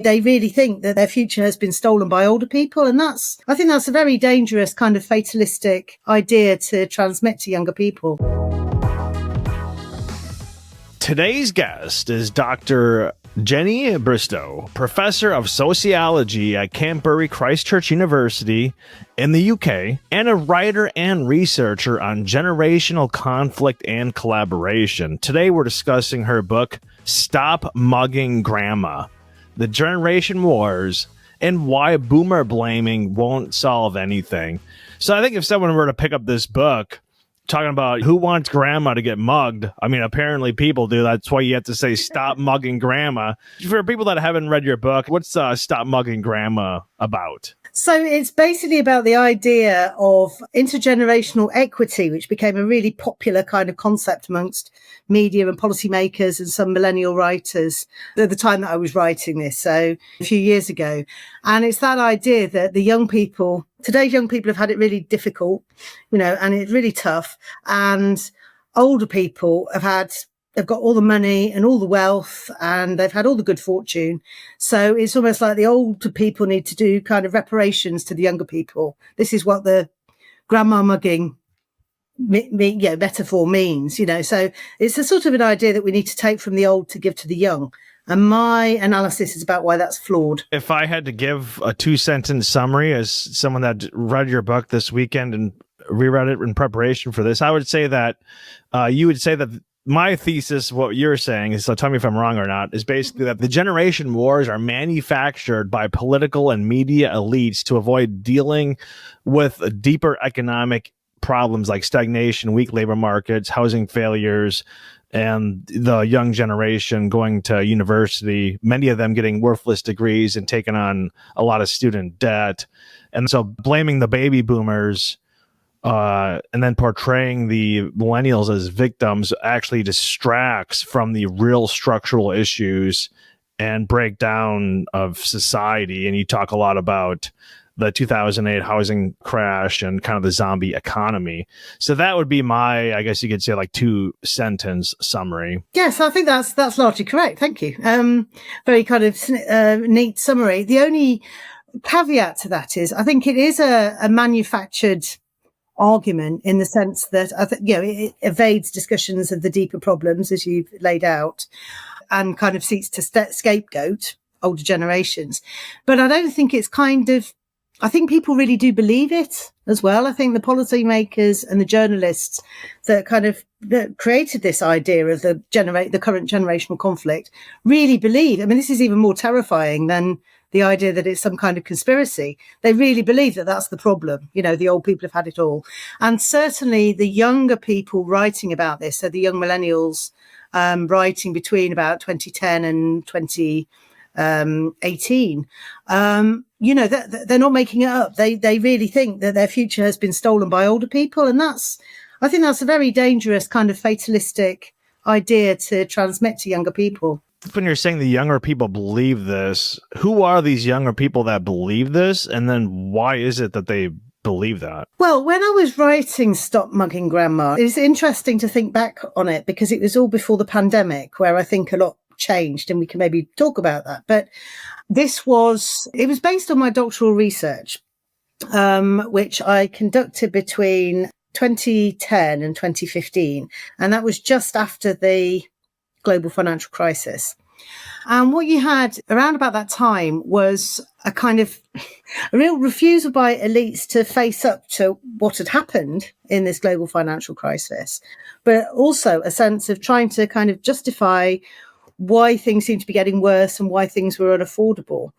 They really think that their future has been stolen by older people. And I think that's a very dangerous kind of fatalistic idea to transmit to younger people. Today's guest is Dr. Jennie Bristow, professor of sociology at Canterbury Christ Church University in the UK, and a writer and researcher on generational conflict and collaboration. Today we're discussing her book, Stop Mugging Grandma: The Generation Wars and Why Boomer Blaming Won't Solve Anything. So I think if someone were to pick up this book talking about who wants grandma to get mugged, I mean, apparently people do. That's why you have to say stop mugging grandma. For people that haven't read your book, what's Stop Mugging Grandma about? So it's basically about the idea of intergenerational equity, which became a really popular kind of concept amongst media and policymakers and some millennial writers at the time that I was writing this, so a few years ago. And it's that idea that today's young people have had it really difficult, and it's really tough. And older people they've got all the money and all the wealth and they've had all the good fortune. So it's almost like the older people need to do kind of reparations to the younger people. This is what the grandma mugging metaphor means, So it's a sort of an idea that we need to take from the old to give to the young. And my analysis is about why that's flawed. If I had to give a 2-sentence summary as someone that read your book this weekend and reread it in preparation for this, I would say that you would say that my thesis, what you're saying is, so tell me if I'm wrong or not, is basically that the generation wars are manufactured by political and media elites to avoid dealing with deeper economic problems like stagnation, weak labor markets, housing failures, and the young generation going to university, many of them getting worthless degrees and taking on a lot of student debt. And so blaming the baby boomers and then portraying the millennials as victims actually distracts from the real structural issues and breakdown of society. And you talk a lot about the 2008 housing crash and kind of the zombie economy. So that would be my, I guess you could say, like 2-sentence summary. Yes, I think that's largely correct. Thank you. Very kind of neat summary. The only caveat to that is I think it is a manufactured argument in the sense that it evades discussions of the deeper problems as you've laid out and kind of seeks to scapegoat older generations. But I don't think it's I think people really do believe it as well. I think the policymakers and the journalists that created this idea of the current generational conflict really believe. I mean, this is even more terrifying than the idea that it's some kind of conspiracy. They really believe that that's the problem. The old people have had it all. And certainly the younger people writing about this, so the young millennials writing between about 2010 and 2018, they're not making it up. They really think that their future has been stolen by older people. And I think that's a very dangerous kind of fatalistic idea to transmit to younger people. When you're saying the younger people believe this, who are these younger people that believe this? And then why is it that they believe that? Well, when I was writing Stop Mugging Grandma, it's interesting to think back on it because it was all before the pandemic where I think a lot changed, and we can maybe talk about that. But it was based on my doctoral research, which I conducted between 2010 and 2015. And that was just after the global financial crisis. And what you had around about that time was a kind of a real refusal by elites to face up to what had happened in this global financial crisis, but also a sense of trying to kind of justify why things seemed to be getting worse and why things were unaffordable.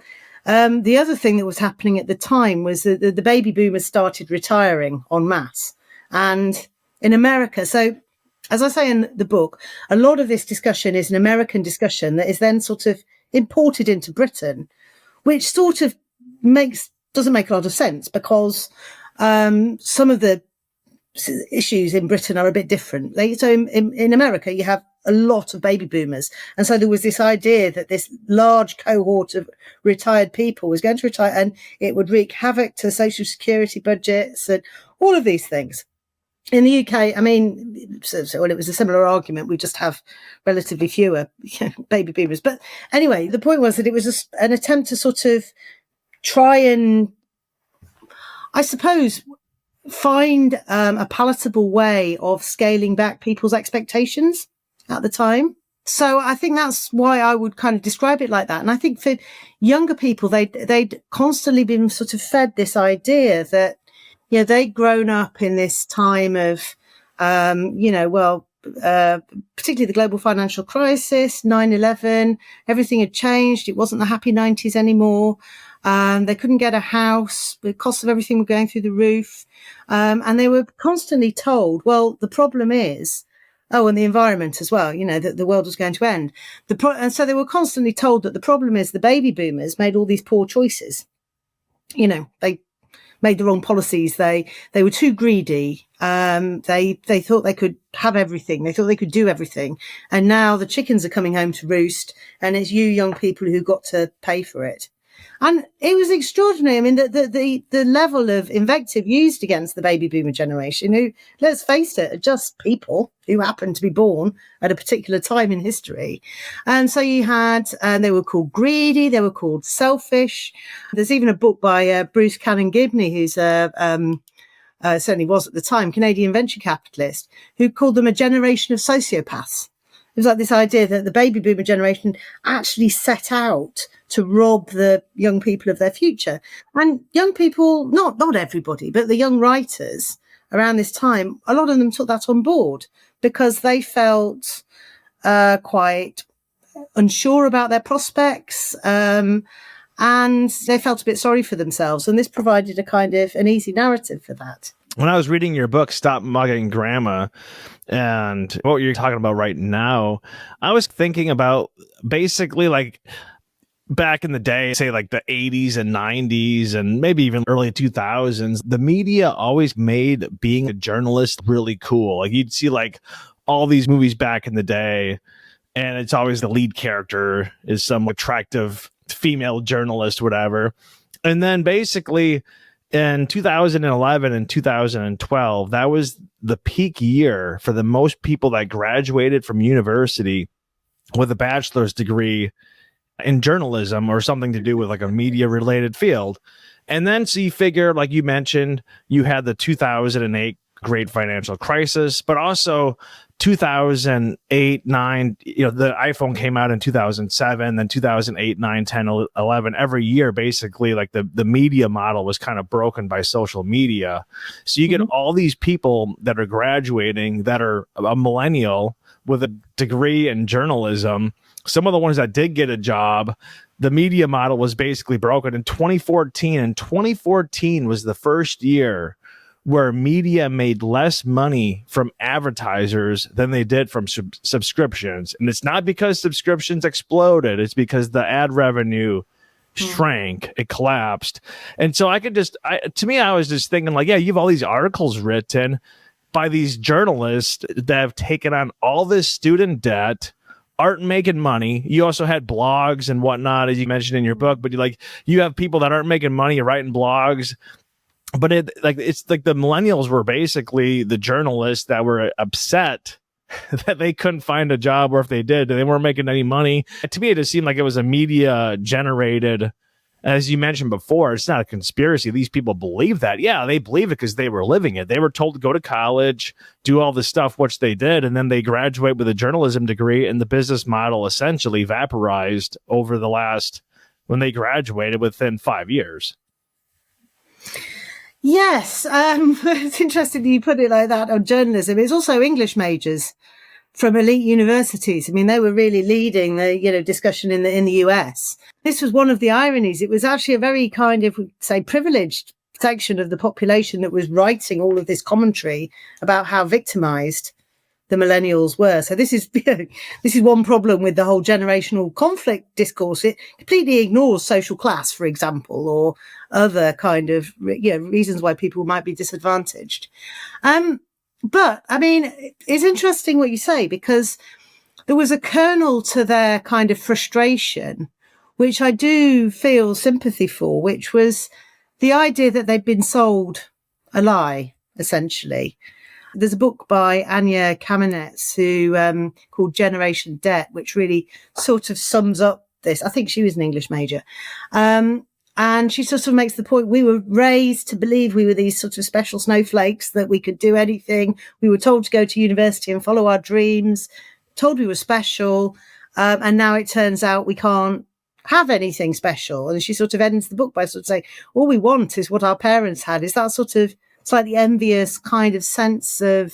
The other thing that was happening at the time was that the baby boomers started retiring en masse. And in America, so as I say in the book, a lot of this discussion is an American discussion that is then sort of imported into Britain, which sort of doesn't make a lot of sense because some of the issues in Britain are a bit different. So in America, you have a lot of baby boomers. And so there was this idea that this large cohort of retired people was going to retire and it would wreak havoc to social security budgets and all of these things. In the UK, I mean, well, it was a similar argument. We just have relatively fewer baby boomers. But anyway, the point was that it was an attempt to sort of try and, I suppose, find a palatable way of scaling back people's expectations at the time. So I think that's why I would kind of describe it like that. And I think for younger people, they'd constantly been sort of fed this idea that, they'd grown up in this time of, particularly the global financial crisis, 9/11, everything had changed. It wasn't the happy 90s anymore. They couldn't get a house. The cost of everything were going through the roof. And they were constantly told, well, the problem is, and the environment as well, that the world was going to end. And so they were constantly told that the problem is the baby boomers made all these poor choices. They made the wrong policies. They were too greedy. They thought they could have everything. They thought they could do everything. And now the chickens are coming home to roost, and it's you young people who got to pay for it. And it was extraordinary. I mean, the level of invective used against the baby boomer generation, who, let's face it, are just people who happened to be born at a particular time in history. And so you had, they were called greedy, they were called selfish. There's even a book by Bruce Cannon-Gibney, who's certainly was at the time, Canadian venture capitalist, who called them a generation of sociopaths. It was like this idea that the baby boomer generation actually set out to rob the young people of their future. And young people, not everybody, but the young writers around this time, a lot of them took that on board because they felt quite unsure about their prospects, and they felt a bit sorry for themselves. And this provided a kind of an easy narrative for that. When I was reading your book, Stop Mugging Grandma, and what you're talking about right now, I was thinking about basically like back in the day, say like the 80s and 90s and maybe even early 2000s, the media always made being a journalist really cool. Like you'd see like all these movies back in the day, and it's always the lead character is some attractive female journalist, whatever. And then basically in 2011 and 2012, that was the peak year for the most people that graduated from university with a bachelor's degree in journalism or something to do with like a media related field. And then so you figure, like you mentioned, you had the 2008 great financial crisis, but also 2008, 9, the iPhone came out in 2007, then 2008, 9, 10, 11, every year, basically like the media model was kind of broken by social media. So you get all these people that are graduating that are a millennial with a degree in journalism. Some of the ones that did get a job, the media model was basically broken in 2014. And 2014 was the first year where media made less money from advertisers than they did from subscriptions. And it's not because subscriptions exploded. It's because the ad revenue shrank. It collapsed. And so I was just thinking like, yeah, you have all these articles written by these journalists that have taken on all this student debt, aren't making money. You also had blogs and whatnot, as you mentioned in your book, but you have people that aren't making money writing blogs. But it's like the millennials were basically the journalists that were upset that they couldn't find a job, or if they did, they weren't making any money. To me, it just seemed like it was a media generated, as you mentioned before, it's not a conspiracy. These people believe that. Yeah, they believe it because they were living it. They were told to go to college, do all this stuff, which they did, and then they graduate with a journalism degree, and the business model essentially vaporized over the last, when they graduated within 5 years. Yes, it's interesting that you put it like that on journalism. It's also English majors from elite universities. I mean, they were really leading the discussion in the US. This was one of the ironies. It was actually a very kind of, say, privileged section of the population that was writing all of this commentary about how victimized the millennials were. So this is one problem with the whole generational conflict discourse. It completely ignores social class, for example, or other kind of reasons why people might be disadvantaged. But I mean, it's interesting what you say, because there was a kernel to their kind of frustration, which I do feel sympathy for, which was the idea that they'd been sold a lie, essentially. There's a book by Anya Kamenetz who called Generation Debt, which really sort of sums up this. I think she was an English major. And she sort of makes the point, we were raised to believe we were these sort of special snowflakes, that we could do anything. We were told to go to university and follow our dreams, told we were special. And now it turns out we can't have anything special. And she sort of ends the book by sort of saying, all we want is what our parents had. Is that sort of slightly envious kind of sense of,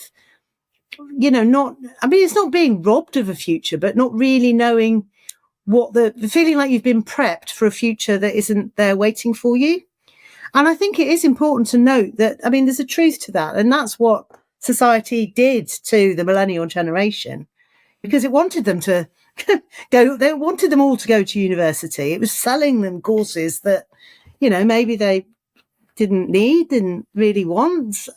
it's not being robbed of a future, but not really knowing what the feeling like you've been prepped for a future that isn't there waiting for you. And I think it is important to note that, there's a truth to that. And that's what society did to the millennial generation, because it wanted them to they wanted them all to go to university. It was selling them courses that, maybe they didn't really want.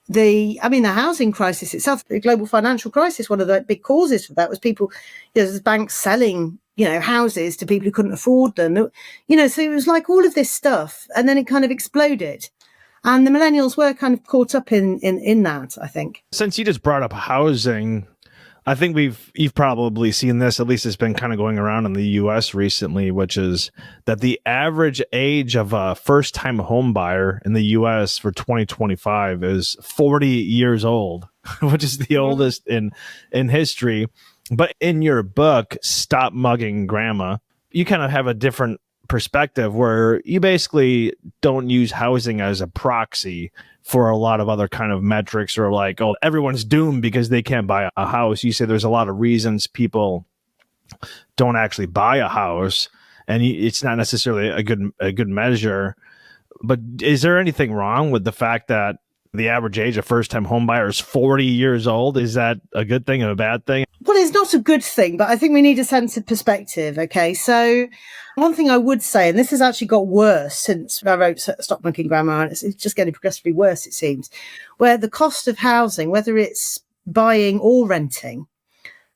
The housing crisis itself, the global financial crisis, one of the big causes for that was people, there's banks selling, houses to people who couldn't afford them. So it was like all of this stuff, and then it kind of exploded. And the millennials were kind of caught up in that, I think. Since you just brought up housing, I think you've probably seen this, at least it's been kind of going around in the US recently, which is that the average age of a first-time home buyer in the US for 2025 is 40 years old, which is the oldest in history. But in your book, Stop Mugging Grandma, you kind of have a different perspective where you basically don't use housing as a proxy for a lot of other kind of metrics, or like, oh, everyone's doomed because they can't buy a house. You say there's a lot of reasons people don't actually buy a house, and it's not necessarily a good measure. But is there anything wrong with the fact that the average age of first-time home buyer is 40 years old? Is that a good thing or a bad thing? Well, it's not a good thing, but I think we need a sense of perspective. Okay, so one thing I would say, and this has actually got worse since I wrote Stop Mugging Grandma, and it's just getting progressively worse, it seems, where the cost of housing, whether it's buying or renting,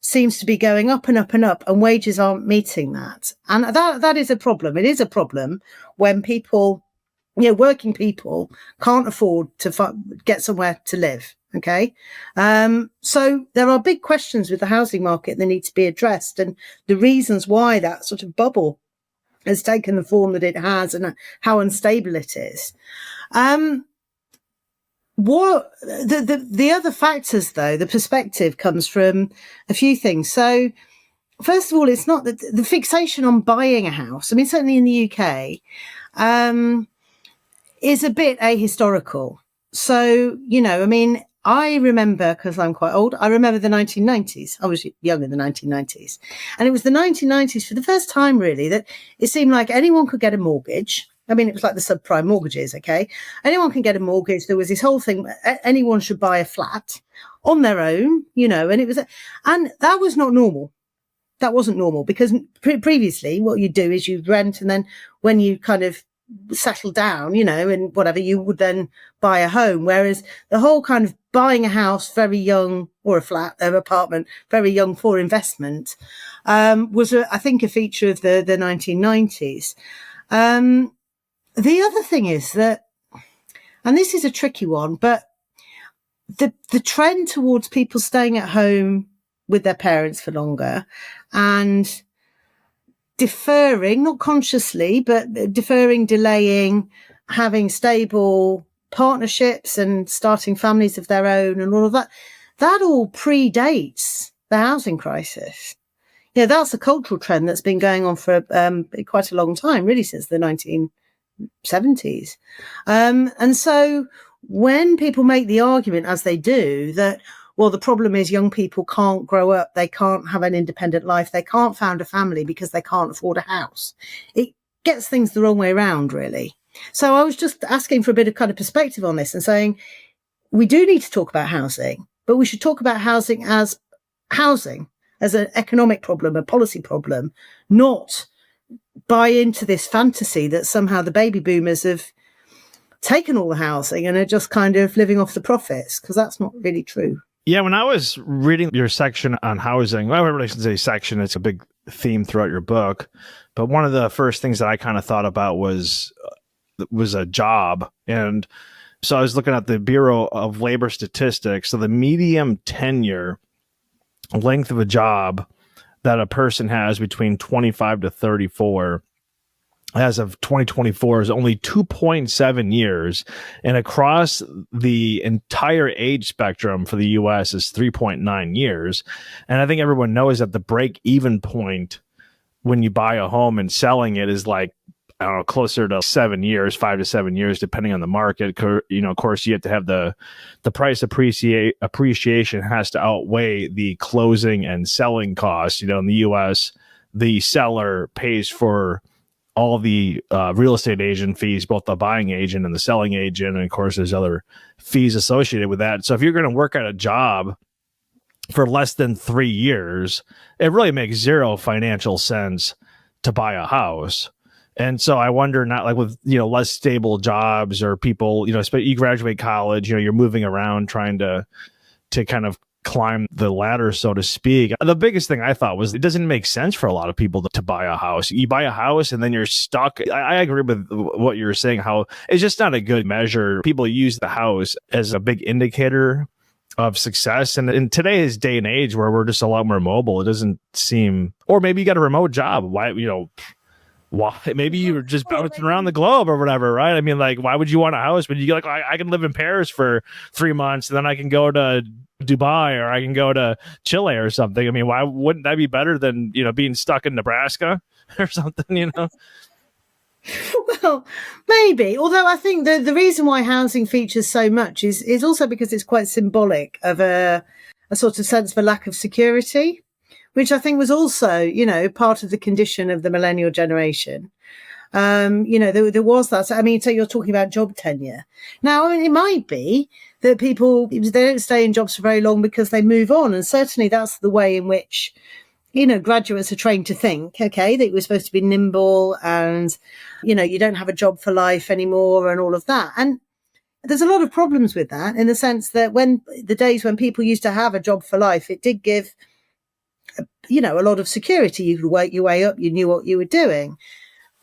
seems to be going up and up and up, and wages aren't meeting that. And that is a problem. It is a problem when people, working people can't afford to get somewhere to live. Okay. So there are big questions with the housing market that need to be addressed, and the reasons why that sort of bubble has taken the form that it has, and how unstable it is. What the other factors, though, the perspective comes from a few things. So first of all, it's not the fixation on buying a house. Certainly in the UK, is a bit ahistorical. So, I remember, because I'm quite old, I remember the 1990s. I was young in the 1990s. And it was the 1990s for the first time, really, that it seemed like anyone could get a mortgage. It was like the subprime mortgages, okay? Anyone can get a mortgage. There was this whole thing, anyone should buy a flat on their own, and that was not normal. That wasn't normal, because previously what you do is you rent, and then when you kind of settle down, and whatever, you would then buy a home. Whereas the whole kind of buying a house very young, or a flat, an apartment very young for investment, was, I think, a feature of the 1990s. The other thing is that, and this is a tricky one, but the trend towards people staying at home with their parents for longer and deferring, not consciously, but deferring, delaying, having stable partnerships and starting families of their own and all of that, that all predates the housing crisis. That's a cultural trend that's been going on for quite a long time, really, since the 1970s. And so when people make the argument, as they do, that, well, the problem is young people can't grow up, they can't have an independent life, they can't found a family because they can't afford a house, it gets things the wrong way around, really. So I was just asking for a bit of kind of perspective on this and saying, we do need to talk about housing, but we should talk about housing as an economic problem, a policy problem, not buy into this fantasy that somehow the baby boomers have taken all the housing and are just kind of living off the profits, because that's not really true. Yeah, when I was reading your section on housing, well, I really shouldn't say section, it's a big theme throughout your book, but one of the first things that I kind of thought about was a job. And So I was looking at the Bureau of Labor Statistics. So the median tenure length of a job that a person has between 25 to 34 as of 2024 is only 2.7 years. And across the entire age spectrum for the US is 3.9 years. And I think everyone knows that the break-even point when you buy a home and selling it is like, I don't know, closer to 7 years, 5 to 7 years, depending on the market. Of course, you have to have the price appreciation has to outweigh the closing and selling costs. In the U.S., the seller pays for all the real estate agent fees, both the buying agent and the selling agent. And of course, there's other fees associated with that. So if you're going to work at a job for less than 3 years, it really makes zero financial sense to buy a house. And so I wonder, not like with, less stable jobs or people, you graduate college, you're moving around trying to kind of climb the ladder, so to speak. The biggest thing I thought was it doesn't make sense for a lot of people to buy a house. You buy a house and then you're stuck. I agree with what you're saying, how it's just not a good measure. People use the house as a big indicator of success. And in today's day and age where we're just a lot more mobile, it doesn't seem, or maybe you got a remote job. Why, maybe you were just bouncing around the globe or whatever, right? I mean, like, why would you want a house when you I can live in Paris for 3 months and then I can go to Dubai or I can go to Chile or something? I mean, why wouldn't that be better than, being stuck in Nebraska or something, Well, maybe. Although I think the reason why housing features so much is also because it's quite symbolic of a sort of sense of a lack of security, which I think was also, part of the condition of the millennial generation. There was that. So you're talking about job tenure. Now, it might be that people, they don't stay in jobs for very long because they move on. And certainly that's the way in which, graduates are trained to think, okay, that we're supposed to be nimble and, you don't have a job for life anymore and all of that. And there's a lot of problems with that in the sense that when the days when people used to have a job for life, it did give a lot of security. You could work your way up. You knew what you were doing.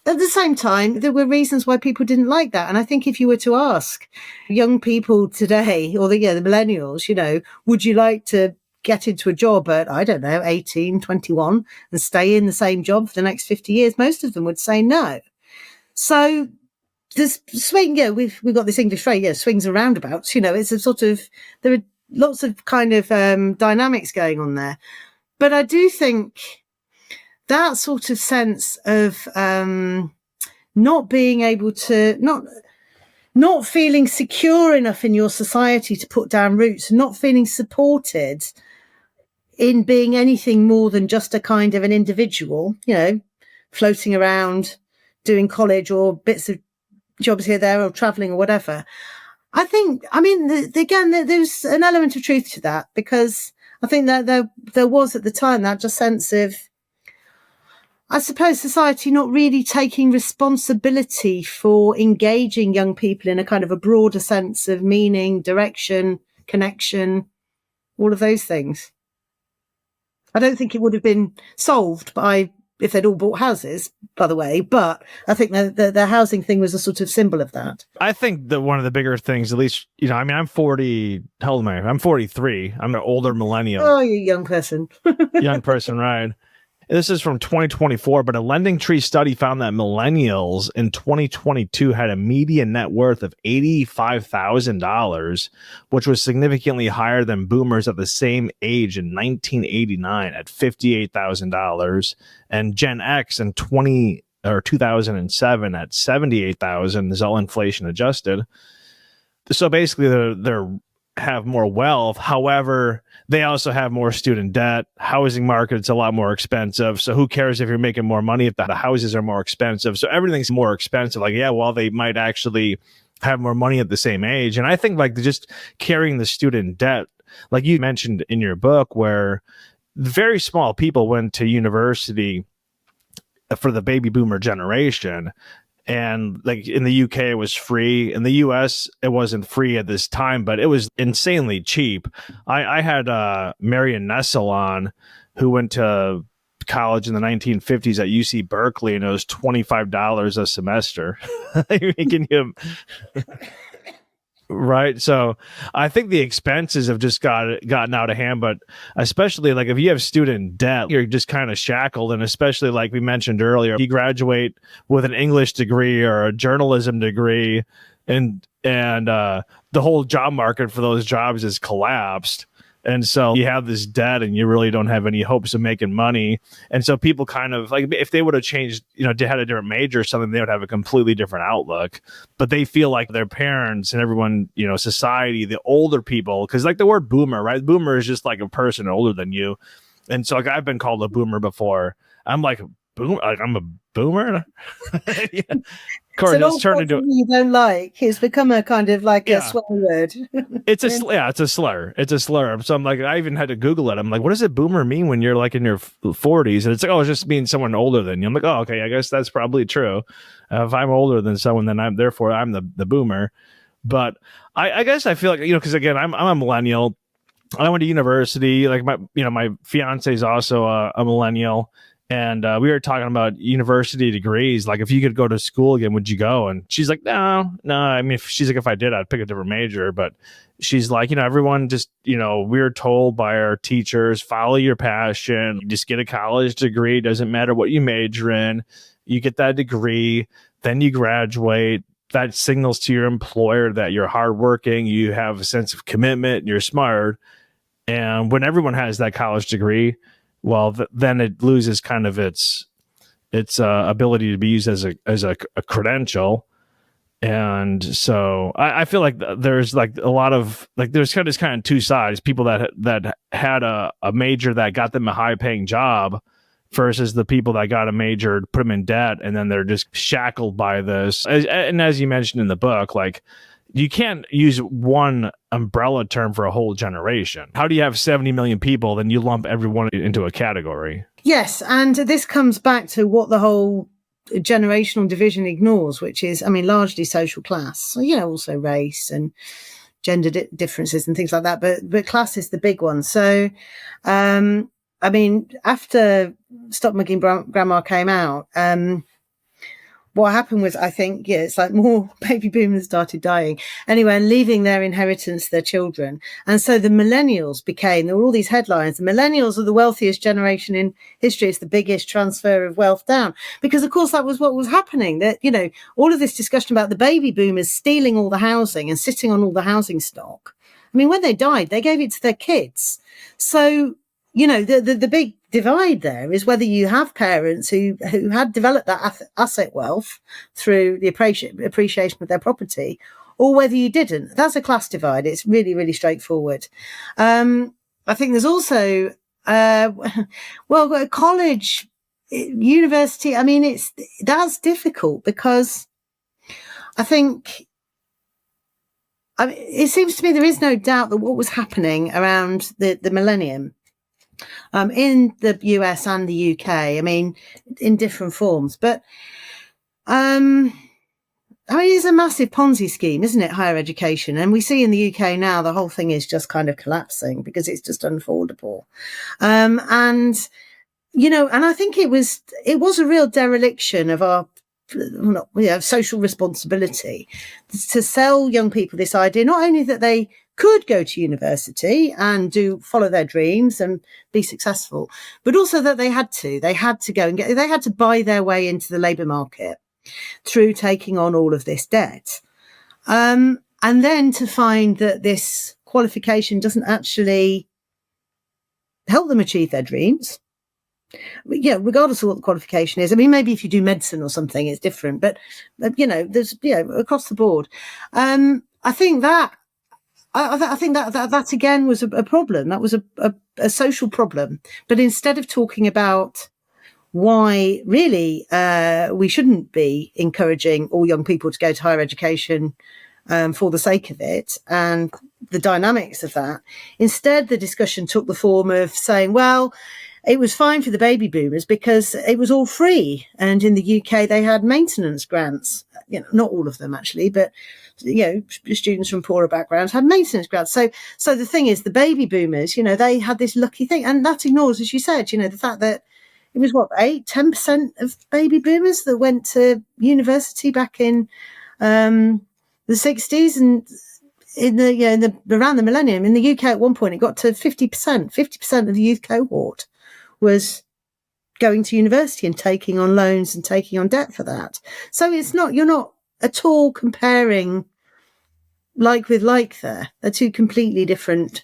At the same time, there were reasons why people didn't like that. And I think if you were to ask young people today, or the millennials, would you like to get into a job at, 18, 21 and stay in the same job for the next 50 years? Most of them would say no. So this swing, we've got this English phrase, swings and roundabouts, it's a sort of, there are lots of kind of dynamics going on there. But I do think that sort of sense of not being able to, not feeling secure enough in your society to put down roots, not feeling supported in being anything more than just a kind of an individual, floating around, doing college or bits of jobs here, there, or traveling or whatever. I think, again, there's an element of truth to that, because I think that there was at the time that just sense of, I suppose, society not really taking responsibility for engaging young people in a kind of a broader sense of meaning, direction, connection, all of those things. I don't think it would have been solved if they'd all bought houses, by the way, but I think the housing thing was a sort of symbol of that. I think that one of the bigger things, at least, I'm 40, how old am I? I'm 43. I'm an older millennial. Oh, you're a young person. Young person, right? This is from 2024, but a Lending Tree study found that millennials in 2022 had a median net worth of $85,000, which was significantly higher than boomers at the same age in 1989 at $58,000, and Gen X in 2007 at $78,000. Is all inflation adjusted. So basically, they're have more wealth. However, they also have more student debt. Housing market's a lot more expensive. So who cares if you're making more money if the houses are more expensive? So everything's more expensive. They might actually have more money at the same age. And I think just carrying the student debt, like you mentioned in your book, where very small people went to university for the baby boomer generation. And in the UK, it was free. In the US, it wasn't free at this time, but it was insanely cheap. I had Marion Nessel on, who went to college in the 1950s at UC Berkeley, and it was $25 a semester. Making him. Right. So I think the expenses have just gotten out of hand, but especially like if you have student debt, you're just kind of shackled. And especially like we mentioned earlier, you graduate with an English degree or a journalism degree, and the whole job market for those jobs is collapsed. And so you have this debt and you really don't have any hopes of making money. And so people kind of like, if they would have changed, had a different major or something, they would have a completely different outlook. But they feel like their parents and everyone, society, the older people, because like the word boomer, right? Boomer is just like a person older than you. And so like I've been called a boomer before. I'm like, I'm a boomer? Yeah. Of course, so it's turned into you don't like. It's become a kind of like a swear word. It's a slur. It's a slur. So I'm like, I even had to Google it. I'm like, what does a boomer mean when you're like in your 40s? And it's like, oh, it just means someone older than you. I'm like, oh, okay, I guess that's probably true. If I'm older than someone, then I'm the boomer. But I guess I feel like because again, I'm a millennial. I went to university. Like my fiance is also a millennial. And we were talking about university degrees. Like, if you could go to school again, would you go? And she's like, no. I mean, she's like, if I did, I'd pick a different major. But she's like, everyone just, we're told by our teachers, follow your passion. You just get a college degree. Doesn't matter what you major in. You get that degree, then you graduate. That signals to your employer that you're hardworking. You have a sense of commitment. And you're smart. And when everyone has that college degree, well, then it loses kind of its ability to be used as a credential. And so I feel like there's like a lot of like there's kind of two sides: people that had a major that got them a high paying job versus the people that got a major, put them in debt, and then they're just shackled by this. And as you mentioned in the book, like, you can't use one umbrella term for a whole generation. How do you have 70 million people, then you lump everyone into a category? Yes, and this comes back to what the whole generational division ignores, which is, largely social class. So, also race and gender differences and things like that. But class is the big one. So, after Stop Mugging Grandma came out, what happened was, I think, it's like more baby boomers started dying anyway and leaving their inheritance to their children. And so the millennials there were all these headlines. The millennials are the wealthiest generation in history. It's the biggest transfer of wealth down. Because, of course, that was what was happening. That, all of this discussion about the baby boomers stealing all the housing and sitting on all the housing stock. When they died, they gave it to their kids. So, the big divide there is whether you have parents who had developed that asset wealth through the appreciation of their property, or whether you didn't. That's a class divide. It's really, really straightforward. I think there's also, college, university. That's difficult because I think, it seems to me there is no doubt that what was happening around the millennium, in the US and the UK, in different forms. But, it's a massive Ponzi scheme, isn't it? Higher education. And we see in the UK now, the whole thing is just kind of collapsing because it's just unaffordable. And I think it was a real dereliction of our social responsibility to sell young people this idea, not only that they could go to university and follow their dreams and be successful, but also that they had to go and they had to buy their way into the labour market through taking on all of this debt. And then to find that this qualification doesn't actually help them achieve their dreams. Regardless of what the qualification is. Maybe if you do medicine or something, it's different, but there's, across the board. I think that again was a problem. That was a social problem. But instead of talking about why really we shouldn't be encouraging all young people to go to higher education for the sake of it and the dynamics of that, instead the discussion took the form of saying, well, it was fine for the baby boomers because it was all free. And in the UK, they had maintenance grants. Not all of them actually, but students from poorer backgrounds had maintenance grants. So the thing is, the baby boomers, they had this lucky thing, and that ignores, as you said, the fact that it was 10% of baby boomers that went to university back in the 60s, and around the millennium in the UK at one point, it got to 50% of the youth cohort was going to university and taking on loans and taking on debt for that. So you're not at all comparing like with like there. They're two completely different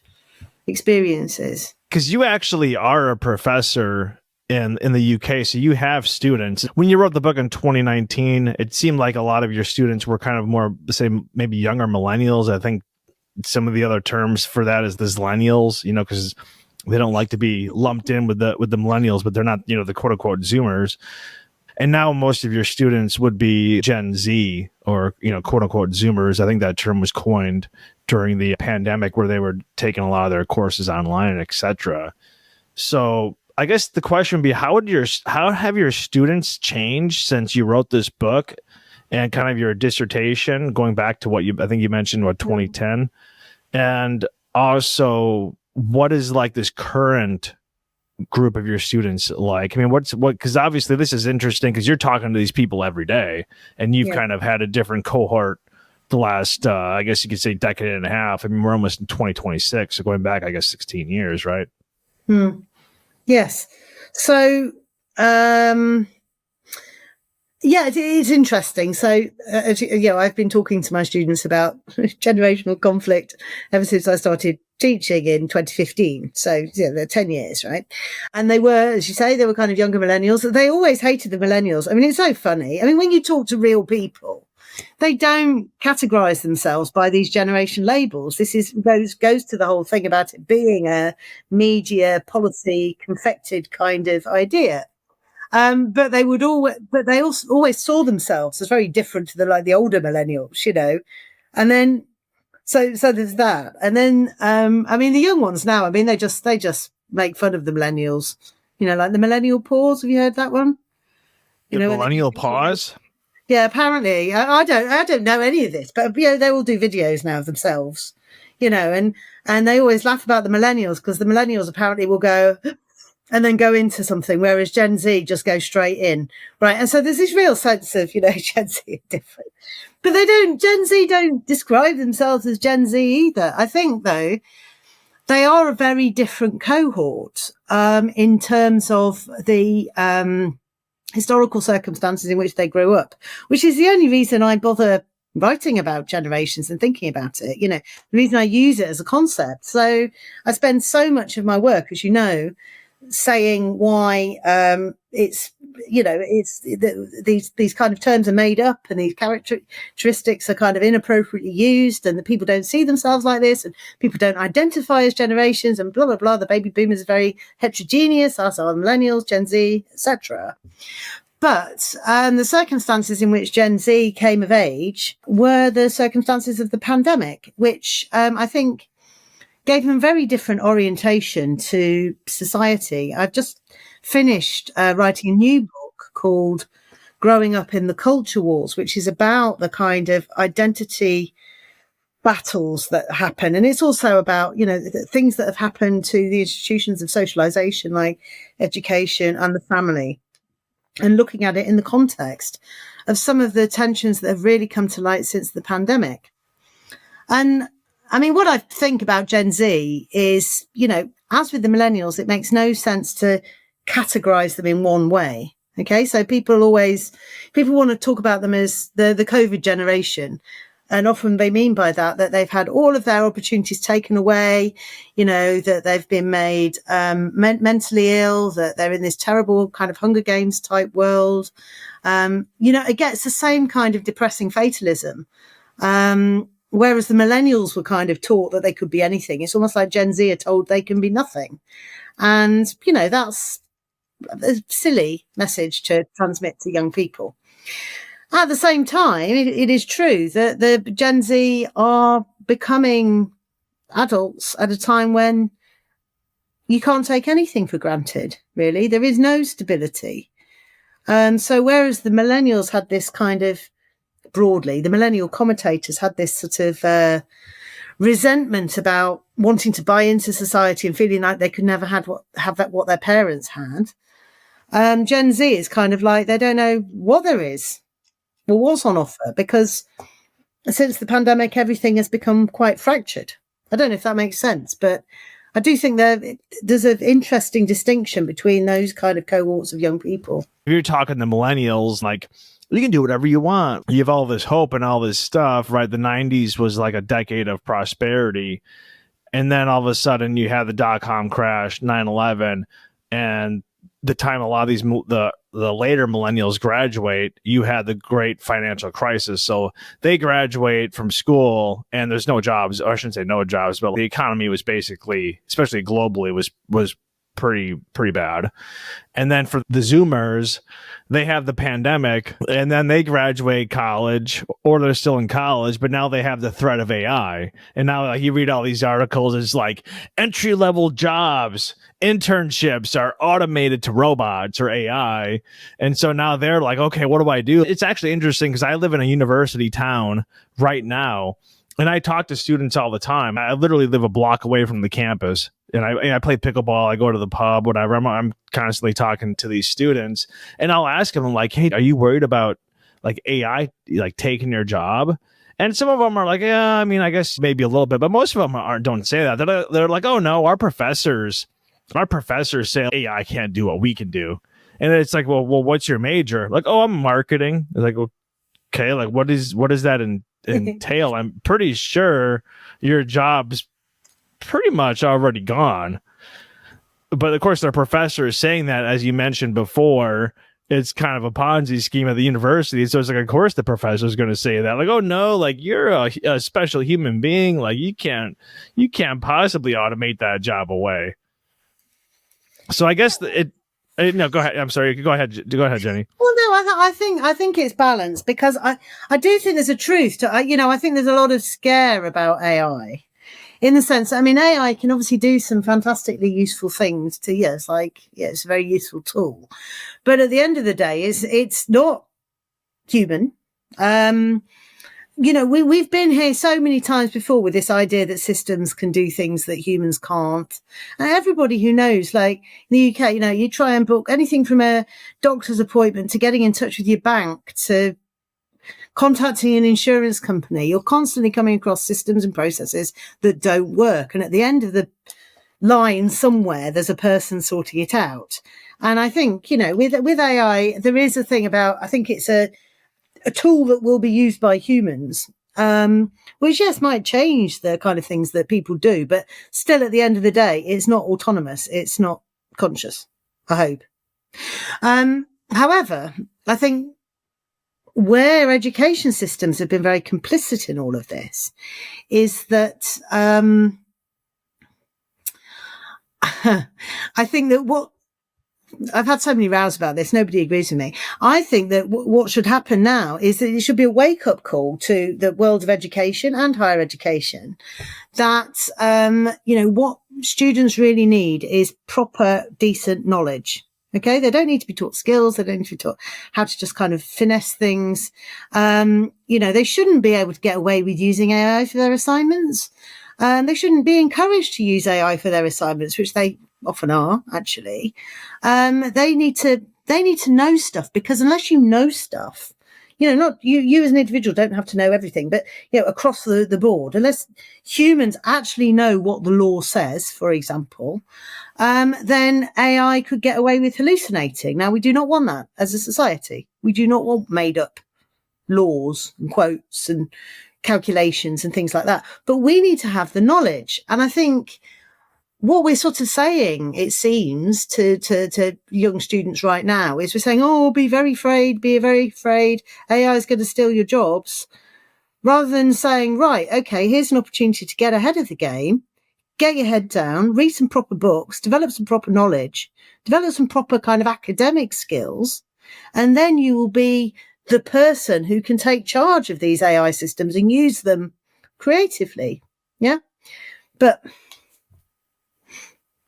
experiences. Because you actually are a professor in the UK, so you have students. When you wrote the book in 2019, it seemed like a lot of your students were kind of more, say, maybe younger millennials. I think some of the other terms for that is the Zillennials, because they don't like to be lumped in with the millennials, but they're not, the quote unquote Zoomers. And now most of your students would be Gen Z or, quote unquote Zoomers. I think that term was coined during the pandemic where they were taking a lot of their courses online, et cetera. So I guess the question would be, how have your students changed since you wrote this book and kind of your dissertation, going back to I think you mentioned 2010, and also what is like this current group of your students like? I mean, because obviously this is interesting because you're talking to these people every day and you've kind of had a different cohort the last, I guess you could say decade and a half. I mean, we're almost in 2026, so going back, I guess, 16 years, right? Yes. So, it's interesting. So, I've been talking to my students about generational conflict ever since I started teaching in 2015. So, they're 10 years, right? And they were, as you say, they were kind of younger millennials. They always hated the millennials. I mean, it's so funny. I mean, when you talk to real people, they don't categorize themselves by these generation labels. This goes to the whole thing about it being a media policy confected kind of idea. But they always saw themselves as very different to the older millennials, and then so there's that. And then I mean the young ones now, I mean they just make fun of the millennials, like the millennial pause. Have you heard that one? The millennial pause. Yeah, apparently I don't know any of this, but they all do videos now of themselves, and they always laugh about the millennials because the millennials apparently will go and then go into something, whereas Gen Z just go straight in, right? And so there's this real sense of Gen Z are different, but Gen Z don't describe themselves as Gen Z either. I think though they are a very different cohort in terms of the historical circumstances in which they grew up, which is the only reason I bother writing about generations and thinking about it. The reason I use it as a concept. So I spend so much of my work, as you know, saying why these kind of terms are made up and these characteristics are kind of inappropriately used and the people don't see themselves like this and people don't identify as generations and blah, blah, blah. The baby boomers are very heterogeneous, as are millennials, Gen Z, etc. But the circumstances in which Gen Z came of age were the circumstances of the pandemic, which I think gave them very different orientation to society. I've just finished writing a new book called Growing Up in the Culture Wars, which is about the kind of identity battles that happen. And it's also about, the things that have happened to the institutions of socialization, like education and the family, and looking at it in the context of some of the tensions that have really come to light since the pandemic. And I mean, what I think about Gen Z is, as with the millennials, it makes no sense to categorize them in one way. Okay. So people want to talk about them as the COVID generation. And often they mean by that they've had all of their opportunities taken away, that they've been made mentally ill, that they're in this terrible kind of Hunger Games type world. Again, it's the same kind of depressing fatalism. Whereas the millennials were kind of taught that they could be anything. It's almost like Gen Z are told they can be nothing. And, that's a silly message to transmit to young people. At the same time, it is true that the Gen Z are becoming adults at a time when you can't take anything for granted, really. There is no stability. So whereas the millennials had this kind of, broadly, the millennial commentators had this sort of resentment about wanting to buy into society and feeling like they could never have what their parents had. Gen Z is kind of like they don't know what there is or what's on offer because since the pandemic, everything has become quite fractured. I don't know if that makes sense, but I do think there's an interesting distinction between those kind of cohorts of young people. If you're talking the millennials, like, you can do whatever you want. You have all this hope and all this stuff, right? The 90s was like a decade of prosperity. And then all of a sudden you had the dot-com crash, 9/11, and the time a lot of these the later millennials graduate, you had the great financial crisis. So they graduate from school and there's no jobs. Or I shouldn't say no jobs, but the economy was basically, especially globally, was pretty bad. And then for the Zoomers, they have the pandemic and then they graduate college, or they're still in college, but now they have the threat of AI. And now you read all these articles, it's like entry-level jobs, internships are automated to robots or AI. And so now they're like, okay, what do I do? It's actually interesting because I live in a university town right now, and I talk to students all the time. I literally live a block away from the campus, and I play pickleball. I go to the pub, whatever. I'm constantly talking to these students, and I'll ask them, like, hey, are you worried about like AI like taking your job? And some of them are like, yeah, I mean, I guess maybe a little bit, but most of them don't say that. They're like, oh no, our professors say AI can't do what we can do. And it's like, well, what's your major? Like, oh, I'm marketing. It's like, okay, like what does that entail? I'm pretty sure your job's pretty much already gone. But of course, their professor is saying that, as you mentioned before, it's kind of a Ponzi scheme at the university. So it's like, of course, the professor is going to say that, like, oh no, like you're a special human being. Like you can't possibly automate that job away. So I guess no, go ahead. I'm sorry. Go ahead, Jenny. Well, no, I think it's balanced, because I do think there's a truth to, I think there's a lot of scare about AI, in the sense, I mean, AI can obviously do some fantastically useful things to you. It's like, it's a very useful tool, but at the end of the day, it's not human. We've been here so many times before with this idea that systems can do things that humans can't. And everybody who knows, like in the UK, you try and book anything from a doctor's appointment to getting in touch with your bank to contacting an insurance company. You're constantly coming across systems and processes that don't work. And at the end of the line somewhere, there's a person sorting it out. And I think, with AI, there is a thing about, I think it's a tool that will be used by humans, which, yes, might change the kind of things that people do, but still at the end of the day, it's not autonomous. It's not conscious, I hope. However, I think where education systems have been very complicit in all of this is that I think that what I've had so many rows about this, nobody agrees with me. I think that what should happen now is that it should be a wake-up call to the world of education and higher education, that what students really need is proper, decent knowledge. Okay, they don't need to be taught skills. They don't need to be taught how to just kind of finesse things. They shouldn't be able to get away with using AI for their assignments. They shouldn't be encouraged to use AI for their assignments, which they often are, actually. They need to know stuff, because unless you know stuff, not you as an individual don't have to know everything, but across the board, unless humans actually know what the law says, for example, then AI could get away with hallucinating. Now, we do not want that as a society. We do not want made up laws and quotes and calculations and things like that. But we need to have the knowledge. And I think what we're sort of saying, it seems, to young students right now is we're saying, oh, be very afraid. AI is going to steal your jobs. Rather than saying, right, okay, here's an opportunity to get ahead of the game, get your head down, read some proper books, develop some proper knowledge, develop some proper kind of academic skills, and then you will be the person who can take charge of these AI systems and use them creatively. Yeah. But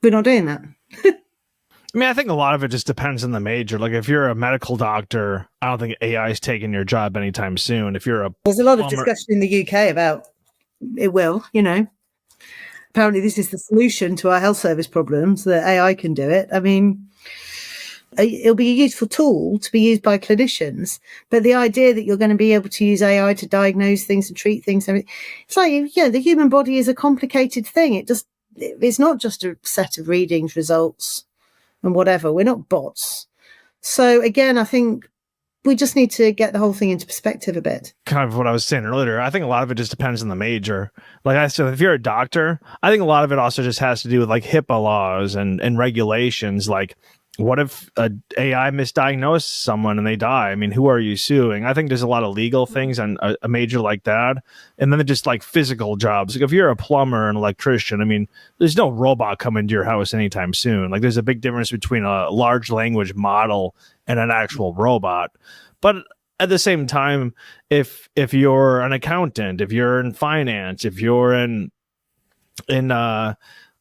we're not doing that. I mean, I think a lot of it just depends on the major. Like, if you're a medical doctor, I don't think AI is taking your job anytime soon. There's a lot of discussion in the UK about it will, Apparently this is the solution to our health service problems, that AI can do it. I mean, It'll be a useful tool to be used by clinicians, but the idea that you're going to be able to use AI to diagnose things and treat things, it's like, the human body is a complicated thing. It's not just a set of readings, results, and whatever. We're not bots. So again, I think we just need to get the whole thing into perspective a bit. Kind of what I was saying earlier. I think a lot of it just depends on the major. Like I said, if you're a doctor, I think a lot of it also just has to do with like HIPAA laws and regulations. Like, what if an AI misdiagnosed someone and they die? I mean, who are you suing? I think there's a lot of legal things on a major like that. And then just like physical jobs. Like if you're a plumber and electrician, I mean, there's no robot coming to your house anytime soon. Like there's a big difference between a large language model and an actual robot. But at the same time, if you're an accountant, if you're in finance, if you're in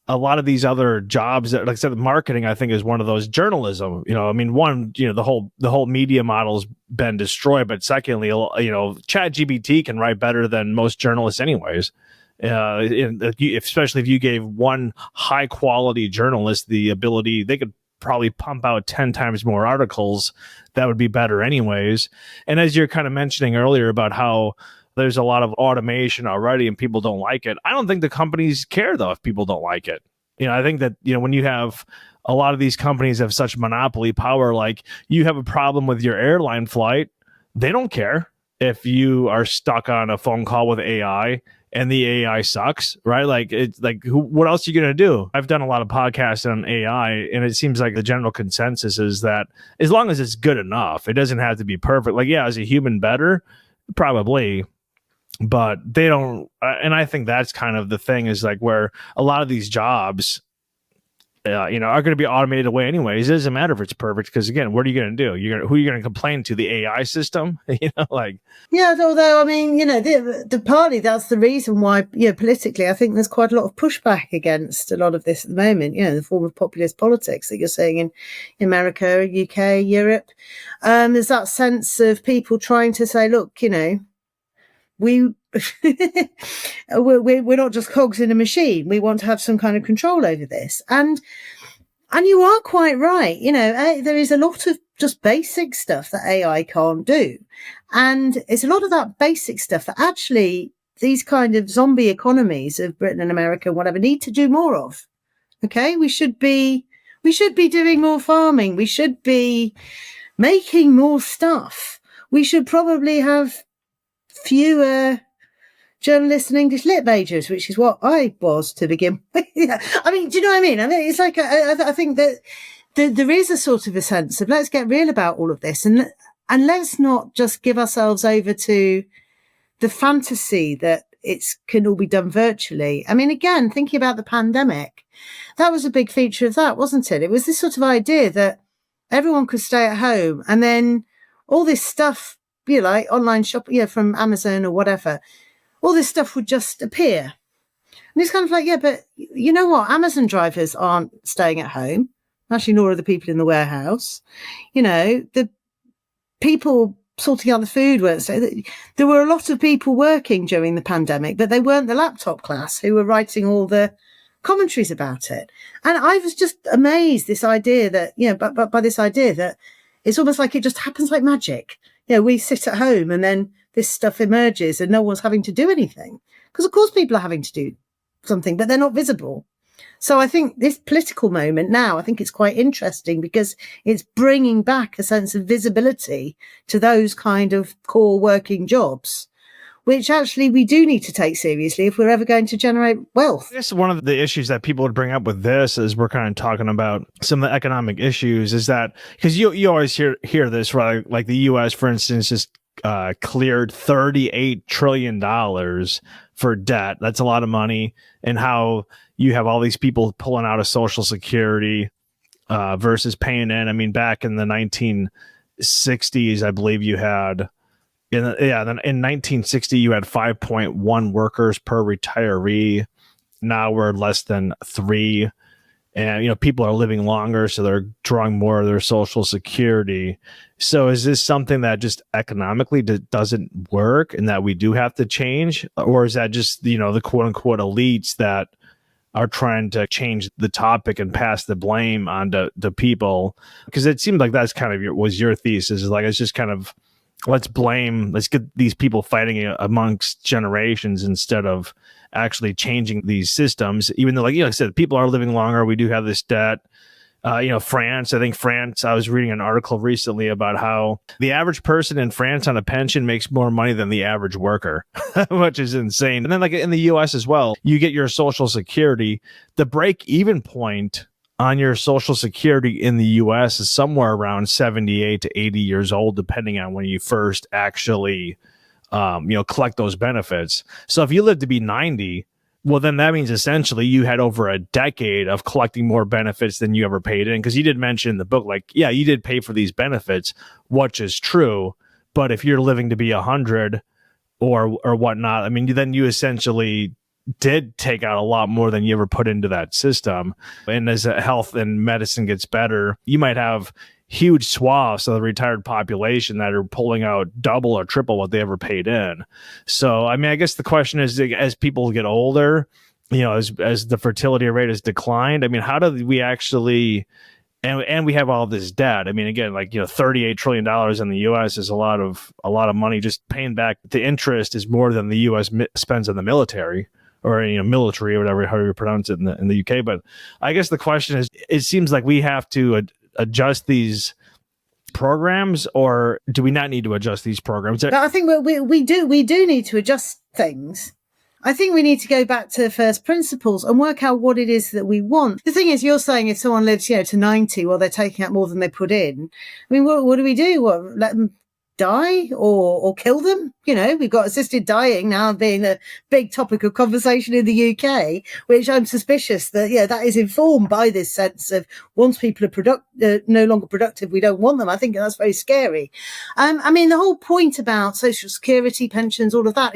a lot of these other jobs that, like I said, marketing, I think is one of those. Journalism, I mean, one, the whole media model's been destroyed, but secondly, ChatGPT can write better than most journalists anyways. Especially if you gave one high quality journalist the ability, they could probably pump out 10 times more articles that would be better anyways. And as you're kind of mentioning earlier about how there's a lot of automation already and people don't like it, I don't think the companies care though if people don't like it. I think that, when you have a lot of these companies have such monopoly power, like you have a problem with your airline flight, they don't care if you are stuck on a phone call with AI and the AI sucks, right? Like it's like, what else are you going to do? I've done a lot of podcasts on AI, and it seems like the general consensus is that as long as it's good enough, it doesn't have to be perfect. Like, yeah, is a human better? Probably. But they don't, and I think that's kind of the thing, is like where a lot of these jobs, are going to be automated away anyways. It doesn't matter if it's perfect, because again, what are you going to do? Who are you going to complain to? The AI system? Like. Yeah, although I mean, the partly that's the reason why, politically, I think there's quite a lot of pushback against a lot of this at the moment. The form of populist politics that you're seeing in America, UK, Europe. There's that sense of people trying to say, look, we're not just cogs in a machine. We want to have some kind of control over this. And you are quite right. There is a lot of just basic stuff that AI can't do. And it's a lot of that basic stuff that actually these kind of zombie economies of Britain and America, whatever, need to do more of. Okay. We should be doing more farming. We should be making more stuff. We should probably have fewer journalists and English lit majors, which is what I was to begin with. I mean, do you know what I mean? I mean, it's like, I think that there is a sort of a sense of let's get real about all of this, and let's not just give ourselves over to the fantasy that it can all be done virtually. I mean, again, thinking about the pandemic, that was a big feature of that, wasn't it? It was this sort of idea that everyone could stay at home, and then all this stuff, like online shop, from Amazon or whatever, all this stuff would just appear. And it's kind of like, but you know what? Amazon drivers aren't staying at home. Actually, nor are the people in the warehouse. The people sorting out the food weren't staying. There were a lot of people working during the pandemic, but they weren't the laptop class who were writing all the commentaries about it. And I was just amazed, this idea that, but by this idea that it's almost like it just happens like magic. We sit at home and then this stuff emerges and no one's having to do anything. Because of course people are having to do something, but they're not visible. So I think this political moment now, I think it's quite interesting because it's bringing back a sense of visibility to those kind of core working jobs, which actually we do need to take seriously if we're ever going to generate wealth. I guess one of the issues that people would bring up with this, as we're kind of talking about some of the economic issues, is that because you always hear this, right? Like the U.S., for instance, just cleared $38 trillion for debt. That's a lot of money. And how you have all these people pulling out of Social Security versus paying in. I mean, back in the 1960s, I believe you had, in 1960, you had 5.1 workers per retiree. Now we're less than 3. And, people are living longer, so they're drawing more of their Social Security. So is this something that just economically doesn't work and that we do have to change? Or is that just, the quote unquote elites that are trying to change the topic and pass the blame onto the people, because it seemed like that's kind of was your thesis, is like, it's just kind of, let's get these people fighting amongst generations instead of actually changing these systems. Even though, like, like I said, people are living longer. We do have this debt. France, I was reading an article recently about how the average person in France on a pension makes more money than the average worker, which is insane. And then, like, in the US as well, you get your Social Security. The break-even point on your Social Security in the US is somewhere around 78 to 80 years old, depending on when you first actually, collect those benefits. So if you live to be 90, well, then that means essentially you had over a decade of collecting more benefits than you ever paid in. Because you did mention in the book, like, yeah, you did pay for these benefits, which is true. But if you're living to be 100 or whatnot, I mean, then you essentially did take out a lot more than you ever put into that system. And as health and medicine gets better, you might have huge swaths of the retired population that are pulling out double or triple what they ever paid in. So, I mean, I guess the question is, as people get older, as the fertility rate has declined, I mean, how do we actually, and we have all this debt. I mean, again, like, $38 trillion in the US is a lot of money. Just paying back the interest is more than the US spends on the military, or military, or whatever, however you pronounce it in the UK. But I guess the question is, it seems like we have to adjust these programs, or do we not need to adjust these programs? But I think we do need to adjust things. I think we need to go back to first principles and work out what it is that we want. The thing is, you're saying if someone lives, to 90 while they're taking out more than they put in, I mean, what do we do? What, let them die or kill them? We've got assisted dying now being a big topic of conversation in the UK, which I'm suspicious that, that is informed by this sense of once people are no longer productive, we don't want them. I think that's very scary. I mean, the whole point about social security, pensions, all of that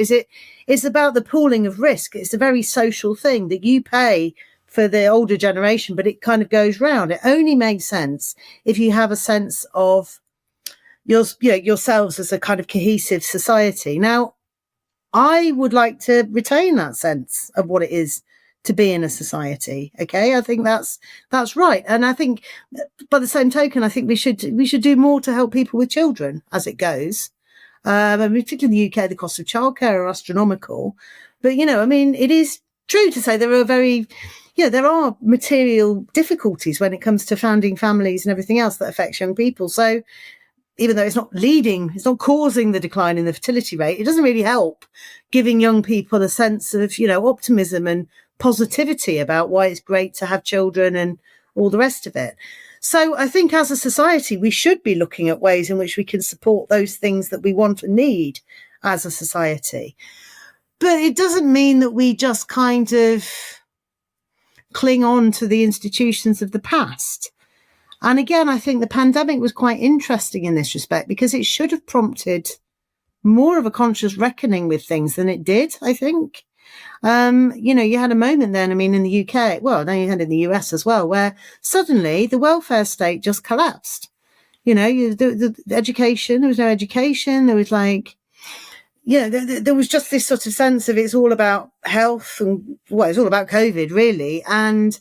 it's about the pooling of risk. It's a very social thing that you pay for the older generation, but it kind of goes round. It only makes sense if you have a sense of yourselves as a kind of cohesive society. Now, I would like to retain that sense of what it is to be in a society. Okay, I think that's right, and I think, by the same token, I think we should do more to help people with children as it goes. Particularly in the UK, the costs of childcare are astronomical. But I mean, it is true to say there are material difficulties when it comes to founding families and everything else that affects young people. So, even though it's not causing the decline in the fertility rate, it doesn't really help giving young people a sense of, optimism and positivity about why it's great to have children and all the rest of it. So I think as a society, we should be looking at ways in which we can support those things that we want and need as a society. But it doesn't mean that we just kind of cling on to the institutions of the past. And again, I think the pandemic was quite interesting in this respect, because it should have prompted more of a conscious reckoning with things than it did, I think. You had a moment then, I mean, in the UK, well, now you had it in the US as well, where suddenly the welfare state just collapsed. The education, there was no education. There was there was just this sort of sense of it's all about health and, it's all about COVID, really. And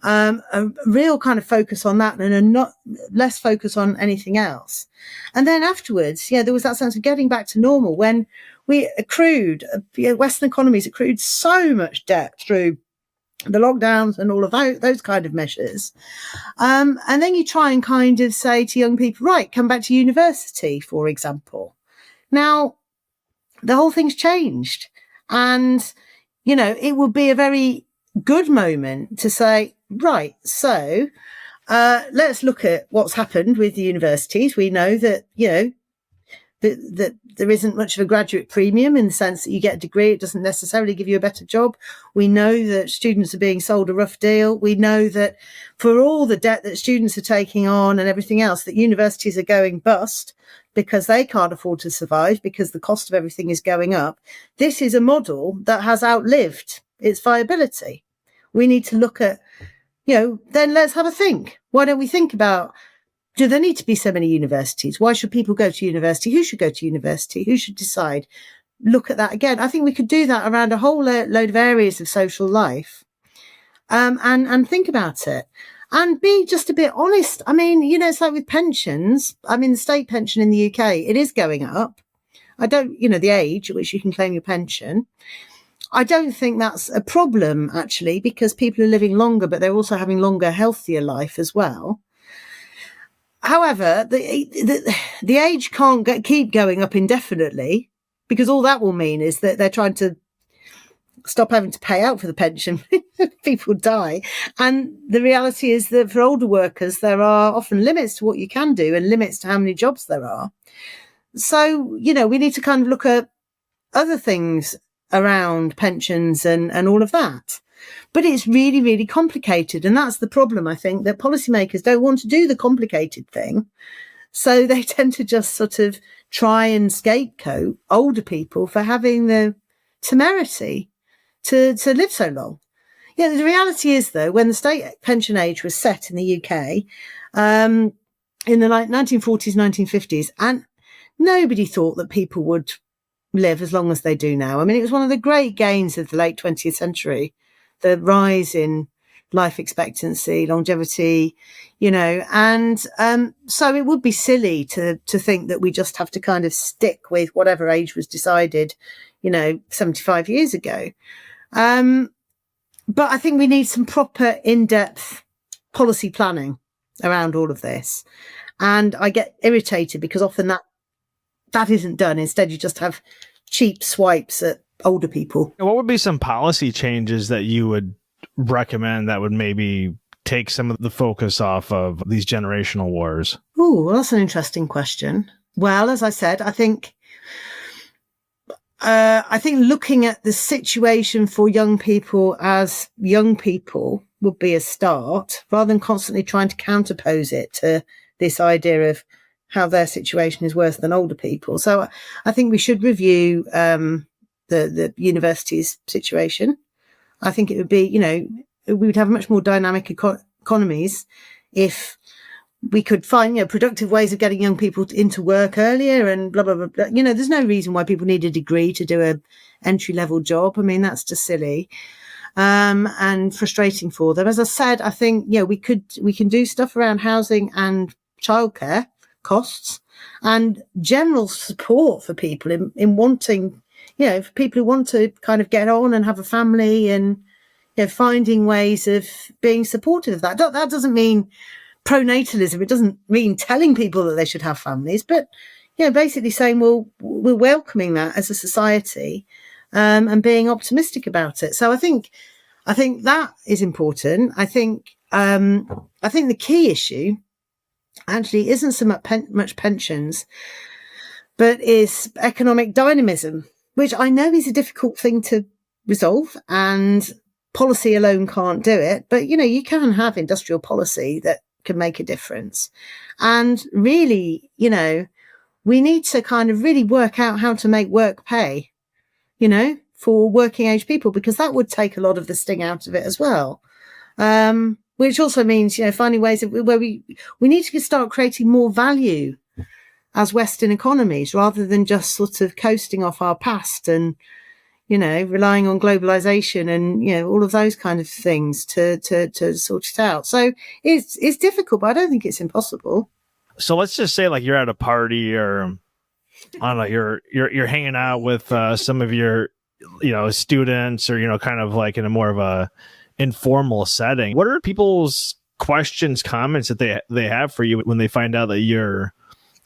a real kind of focus on that and a not less focus on anything else. And then afterwards, there was that sense of getting back to normal when we accrued, Western economies accrued so much debt through the lockdowns and all of those kind of measures. And then you try and kind of say to young people, right, come back to university, for example. Now, the whole thing's changed. And, it would be a very good moment to say, right, so let's look at what's happened with the universities. We know that, that there isn't much of a graduate premium in the sense that you get a degree. It doesn't necessarily give you a better job. We know that students are being sold a rough deal. We know that for all the debt that students are taking on and everything else, that universities are going bust because they can't afford to survive because the cost of everything is going up. This is a model that has outlived its viability. We need to look at, then let's have a think. Why don't we think about, do there need to be so many universities? Why should people go to university? Who should go to university? Who should decide? Look at that again. I think we could do that around a whole load of areas of social life. and think about it. And be just a bit honest. I mean, it's like with pensions. I mean, the state pension in the UK, it is going up. The age at which you can claim your pension. I don't think that's a problem, actually, because people are living longer, but they're also having longer, healthier life as well. However, the age can't keep going up indefinitely, because all that will mean is that they're trying to stop having to pay out for the pension. People die. And the reality is that for older workers, there are often limits to what you can do and limits to how many jobs there are. So, we need to kind of look at other things around pensions and all of that. But it's really, really complicated. And that's the problem, I think, that policymakers don't want to do the complicated thing. So they tend to just sort of try and scapegoat older people for having the temerity to live so long. Yeah, the reality is, though, when the state pension age was set in the UK in the 1940s, 1950s, and nobody thought that people would live as long as they do now. I mean, it was one of the great gains of the late 20th century, the rise in life expectancy, longevity, and so it would be silly to think that we just have to kind of stick with whatever age was decided, 75 years ago. But I think we need some proper in-depth policy planning around all of this. And I get irritated because often that isn't done. Instead, you just have cheap swipes at older people. What would be some policy changes that you would recommend that would maybe take some of the focus off of these generational wars? Oh, well, that's an interesting question. Well, as I said, I think looking at the situation for young people as young people would be a start, rather than constantly trying to counterpose it to this idea of how their situation is worse than older people. So I think we should review the university's situation. I think it would be, we would have much more dynamic economies if we could find, productive ways of getting young people into work earlier and blah, blah, blah, blah. There's no reason why people need a degree to do a entry-level job. I mean, that's just silly and frustrating for them. As I said, I think, we can do stuff around housing and childcare costs and general support for people in wanting, for people who want to kind of get on and have a family and, finding ways of being supportive of that. That doesn't mean pronatalism. It doesn't mean telling people that they should have families, but, basically saying, well, we're welcoming that as a society and being optimistic about it. So I think that is important. I think the key issue actually isn't so much pensions, but is economic dynamism, which I know is a difficult thing to resolve, and policy alone can't do it. But, you can have industrial policy that can make a difference. And really, we need to kind of really work out how to make work pay, for working age people, because that would take a lot of the sting out of it as well. Which also means, finding ways where we need to start creating more value as Western economies, rather than just sort of coasting off our past and, relying on globalization and, all of those kind of things to sort it out. So it's difficult, but I don't think it's impossible. So let's just say like you're at a party, or I don't know, you're hanging out with some of your, students, or, kind of like in a more of a informal setting. What are people's questions, comments that they have for you when they find out that you're,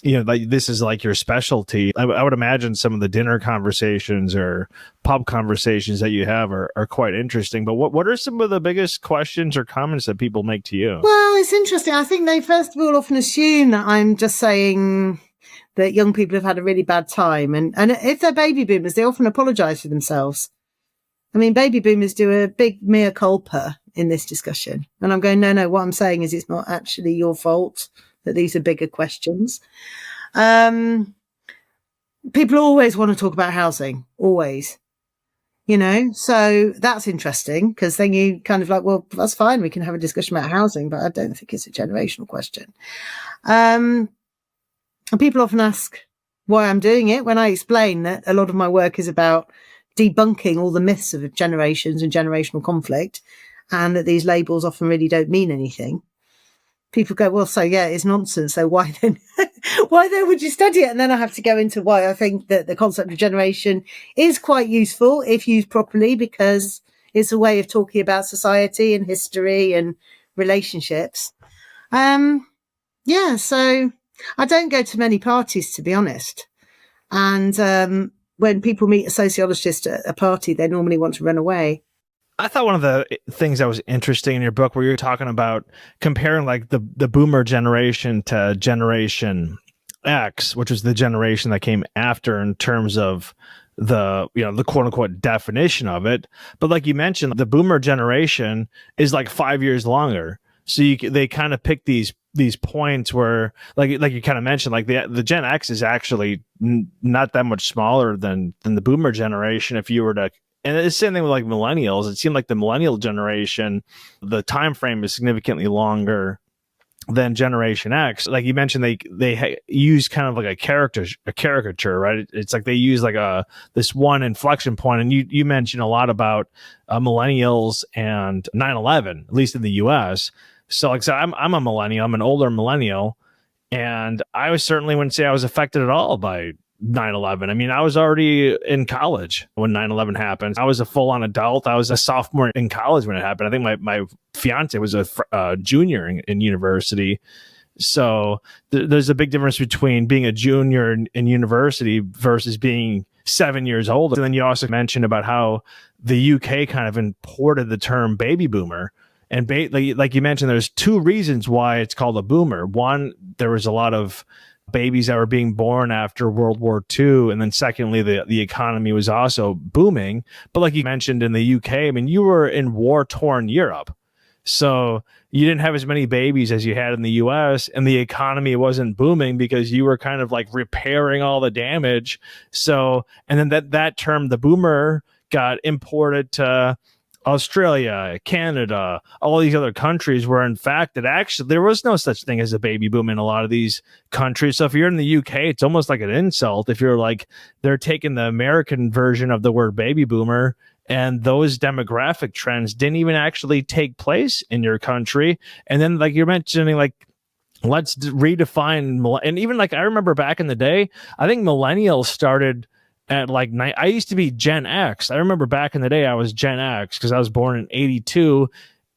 like this is like your specialty? I would imagine some of the dinner conversations or pub conversations that you have are quite interesting. But what are some of the biggest questions or comments that people make to you? Well, it's interesting. I think they first of all often assume that I'm just saying that young people have had a really bad time. And if they're baby boomers, they often apologize for themselves. I mean, baby boomers do a big mea culpa in this discussion. And I'm going, no, what I'm saying is it's not actually your fault that these are bigger questions. People always want to talk about housing, always, so that's interesting, because then you kind of like, well, that's fine. We can have a discussion about housing, but I don't think it's a generational question. And people often ask why I'm doing it, when I explain that a lot of my work is about debunking all the myths of generations and generational conflict. and that these labels often really don't mean anything. People go, well, so yeah, it's nonsense. So why then, why then would you study it? And then I have to go into why I think that the concept of generation is quite useful if used properly, because it's a way of talking about society and history and relationships. Yeah, so I don't go to many parties, to be honest. And when people meet a sociologist at a party, they normally want to run away. I thought one of the things that was interesting in your book where you were talking about comparing like the boomer generation to Generation X, which was the generation that came after in terms of the, you know, the quote unquote definition of it. But like you mentioned, the boomer generation is like 5 years longer. So they kind of pick these points where like you kind of mentioned, like the Gen X is actually not that much smaller than the boomer generation. If you were to, and it's the same thing with like millennials, it seemed like the millennial generation, the time frame is significantly longer than Generation X. Like you mentioned, they use kind of like a caricature, right? It's like they use like this one inflection point, and you mentioned a lot about millennials and 9/11, at least in the U.S. So like, so I'm a millennial, I'm an older millennial, and I certainly wouldn't say I was affected at all by 9/11. I mean, I was already in college when 9/11 happened. I was a full-on adult. I was a sophomore in college when it happened. I think my fiance was a junior in university. So there's a big difference between being a junior in university versus being 7 years old. And then you also mentioned about how the UK kind of imported the term baby boomer. And like you mentioned, there's two reasons why it's called a boomer. One, there was a lot of babies that were being born after World War II. And then secondly, the economy was also booming. But like you mentioned in the UK, I mean, you were in war-torn Europe. So you didn't have as many babies as you had in the US, and the economy wasn't booming because you were kind of like repairing all the damage. So, and then that term, the boomer, got imported to Australia, Canada, all these other countries where in fact there was no such thing as a baby boom in a lot of these countries. So if you're in the UK, it's almost like an insult if you're like, they're taking the American version of the word baby boomer, and those demographic trends didn't even actually take place in your country. And then like you're mentioning, like, let's redefine, and even like I remember back in the day, I think millennials started at like I used to be Gen X. I remember back in the day I was Gen X because I was born in 82.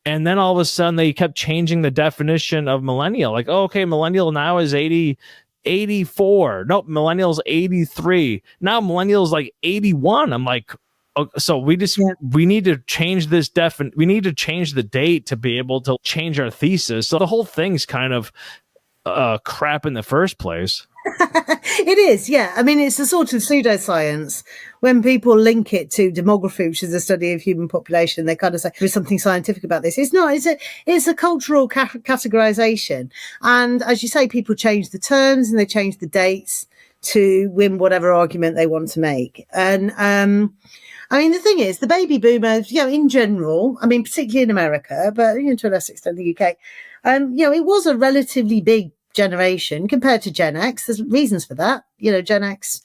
And then all of a sudden they kept changing the definition of millennial. Like, oh, okay, millennial now is 84. Nope, millennial's 83. Now millennial's like 81. I'm like, oh, so we need to change this we need to change the date to be able to change our thesis. So the whole thing's kind of crap in the first place. It is, yeah. I mean, it's a sort of pseudoscience. When people link it to demography, which is the study of human population, they kind of say there's something scientific about this. It's not. It's a cultural categorization. And as you say, people change the terms and they change the dates to win whatever argument they want to make. And I mean, the thing is, the baby boomers, you know, in general, I mean, particularly in America, but you know, to a less extent the UK, you know, it was a relatively big generation compared to Gen X. There's reasons for that. You know, Gen X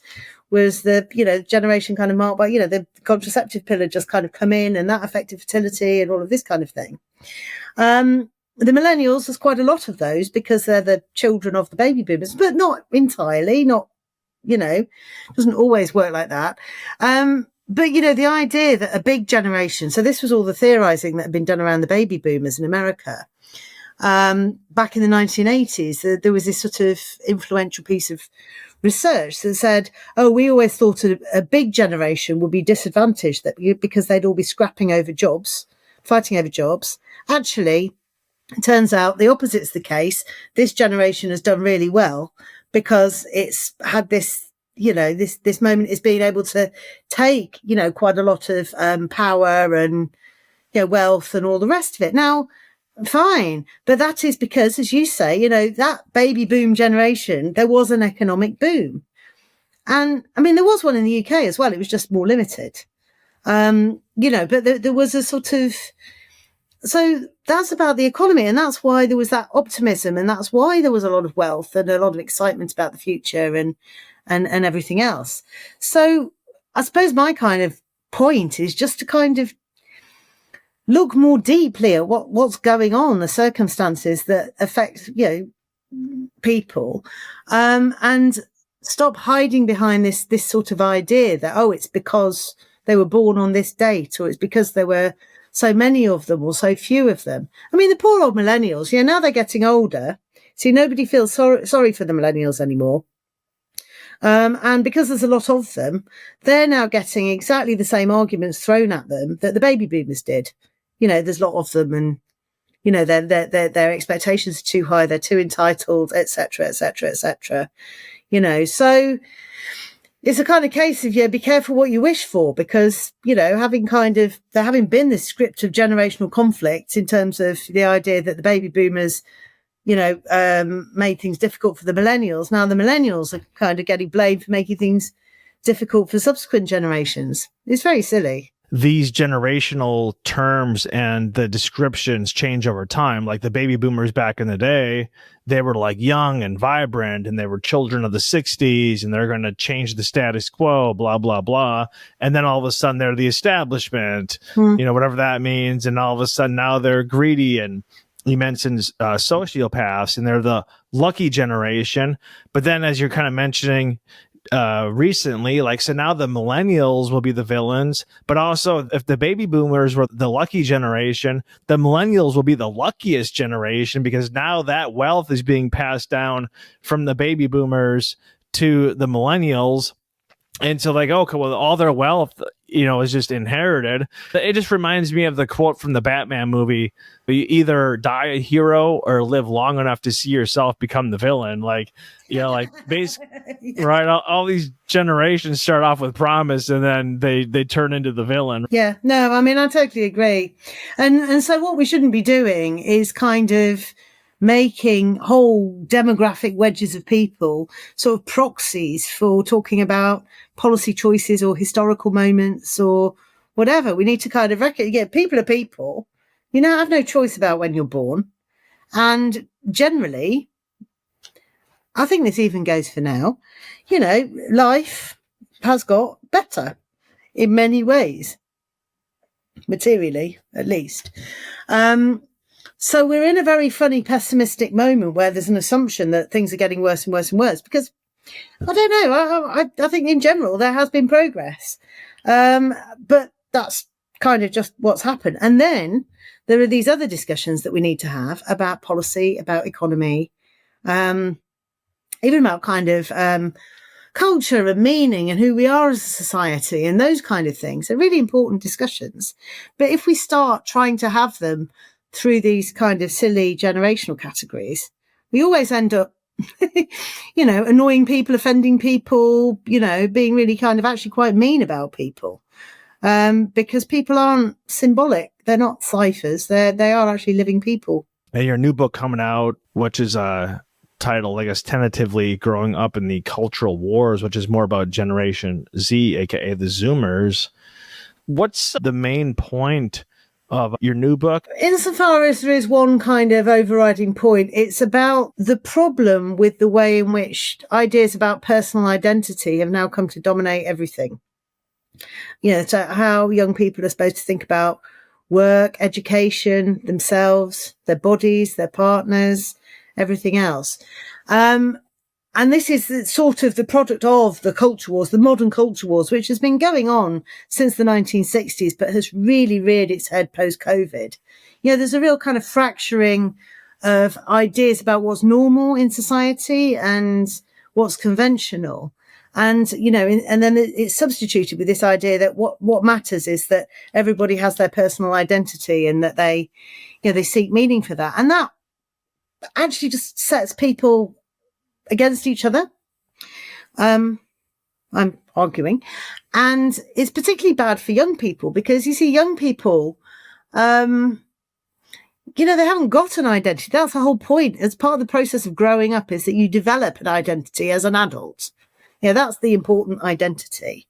was the, you know, generation kind of marked by, you know, the contraceptive pill had just kind of come in and that affected fertility and all of this kind of thing. The millennials, there's quite a lot of those because they're the children of the baby boomers, but not entirely, not, you know, doesn't always work like that. But, you know, the idea that a big generation, so this was all the theorizing that had been done around the baby boomers in America. Back in the 1980s, there was this sort of influential piece of research that said, oh, we always thought a big generation would be disadvantaged because they'd all be scrapping over jobs, fighting over jobs. Actually, it turns out the opposite's the case. This generation has done really well because it's had this, you know, this moment is being able to take, you know, quite a lot of power and, you know, wealth and all the rest of it. Now, fine. But that is because, as you say, you know, that baby boom generation, there was an economic boom. And I mean, there was one in the UK as well. It was just more limited. You know, but there was a sort of, so that's about the economy. And that's why there was that optimism. And that's why there was a lot of wealth and a lot of excitement about the future and everything else. So I suppose my kind of point is just to kind of look more deeply at what's going on, the circumstances that affect, people, and stop hiding behind this sort of idea that, oh, it's because they were born on this date, or it's because there were so many of them or so few of them. I mean, the poor old millennials, now they're getting older. See, nobody feels sorry for the millennials anymore. And because there's a lot of them, they're now getting exactly the same arguments thrown at them that the baby boomers did. There's a lot of them, and their expectations are too high, they're too entitled, etc., etc., etc. So it's a kind of case of, be careful what you wish for, because, there having been this script of generational conflict in terms of the idea that the baby boomers, made things difficult for the millennials. Now the millennials are kind of getting blamed for making things difficult for subsequent generations. It's very silly. These generational terms and the descriptions change over time. Like the baby boomers back in the day, they were like young and vibrant, and they were children of the 60s, and they're going to change the status quo, blah, blah, blah. And then all of a sudden they're the establishment, whatever that means. And all of a sudden now they're greedy, and you mentioned sociopaths, and they're the lucky generation. But then, as you're kind of mentioning recently, so now the millennials will be the villains, but also if the baby boomers were the lucky generation, the millennials will be the luckiest generation, because now that wealth is being passed down from the baby boomers to the millennials. And so okay, well, all their wealth, is just inherited. It just reminds me of the quote from the Batman movie: you either die a hero or live long enough to see yourself become the villain. Basically, right? All these generations start off with promise, and then they turn into the villain. Yeah, no, I mean, I totally agree. And so what we shouldn't be doing is kind of making whole demographic wedges of people sort of proxies for talking about policy choices or historical moments or whatever. We need to kind of recognize, people are people. Have no choice about when you're born. And generally, I think this even goes for now, life has got better in many ways, materially, at least. So we're in a very funny, pessimistic moment where there's an assumption that things are getting worse and worse and worse, because I don't know. I think in general there has been progress, but that's kind of just what's happened. And then there are these other discussions that we need to have about policy, about economy, even about kind of culture and meaning and who we are as a society and those kind of things. They're really important discussions. But if we start trying to have them through these kind of silly generational categories, we always end up, annoying people, offending people, being really kind of actually quite mean about people, because people aren't symbolic. They're not ciphers. They are actually living people. And your new book coming out, which is titled, I guess, tentatively Growing Up in the Cultural Wars, which is more about Generation Z, aka the Zoomers. What's the main point of your new book? Insofar as there is one kind of overriding point, it's about the problem with the way in which ideas about personal identity have now come to dominate everything. So how young people are supposed to think about work, education, themselves, their bodies, their partners, everything else. And this is sort of the product of the culture wars, the modern culture wars, which has been going on since the 1960s, but has really reared its head post-COVID. There's a real kind of fracturing of ideas about what's normal in society and what's conventional. And, and then it's substituted with this idea that what matters is that everybody has their personal identity and that they seek meaning for that. And that actually just sets people against each other. I'm arguing. And it's particularly bad for young people, because you see young people, they haven't got an identity. That's the whole point. As part of the process of growing up is that you develop an identity as an adult. That's the important identity.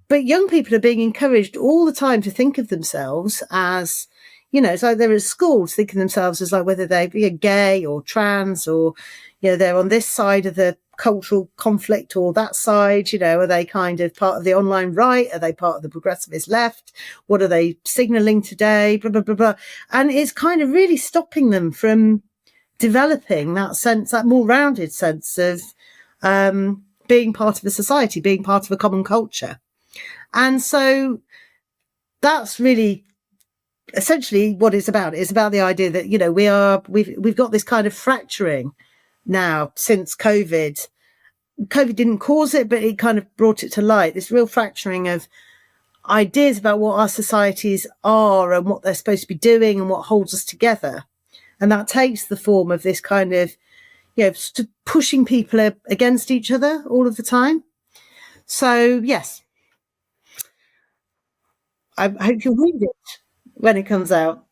But young people are being encouraged all the time to think of themselves as, it's like they're at school thinking of themselves as like whether they be gay or trans or, they're on this side of the cultural conflict or that side? You know, are they kind of part of the online right? Are they part of the progressivist left? What are they signalling today? Blah, blah, blah, blah. And it's kind of really stopping them from developing that sense, that more rounded sense of being part of a society, being part of a common culture. And so that's really essentially what it's about. It's about the idea that, you know, we've got this kind of fracturing now since COVID. COVID didn't cause it, but it kind of brought it to light, this real fracturing of ideas about what our societies are and what they're supposed to be doing and what holds us together. And that takes the form of this kind of, you know, pushing people against each other all of the time. So, yes, I hope you'll read it when it comes out.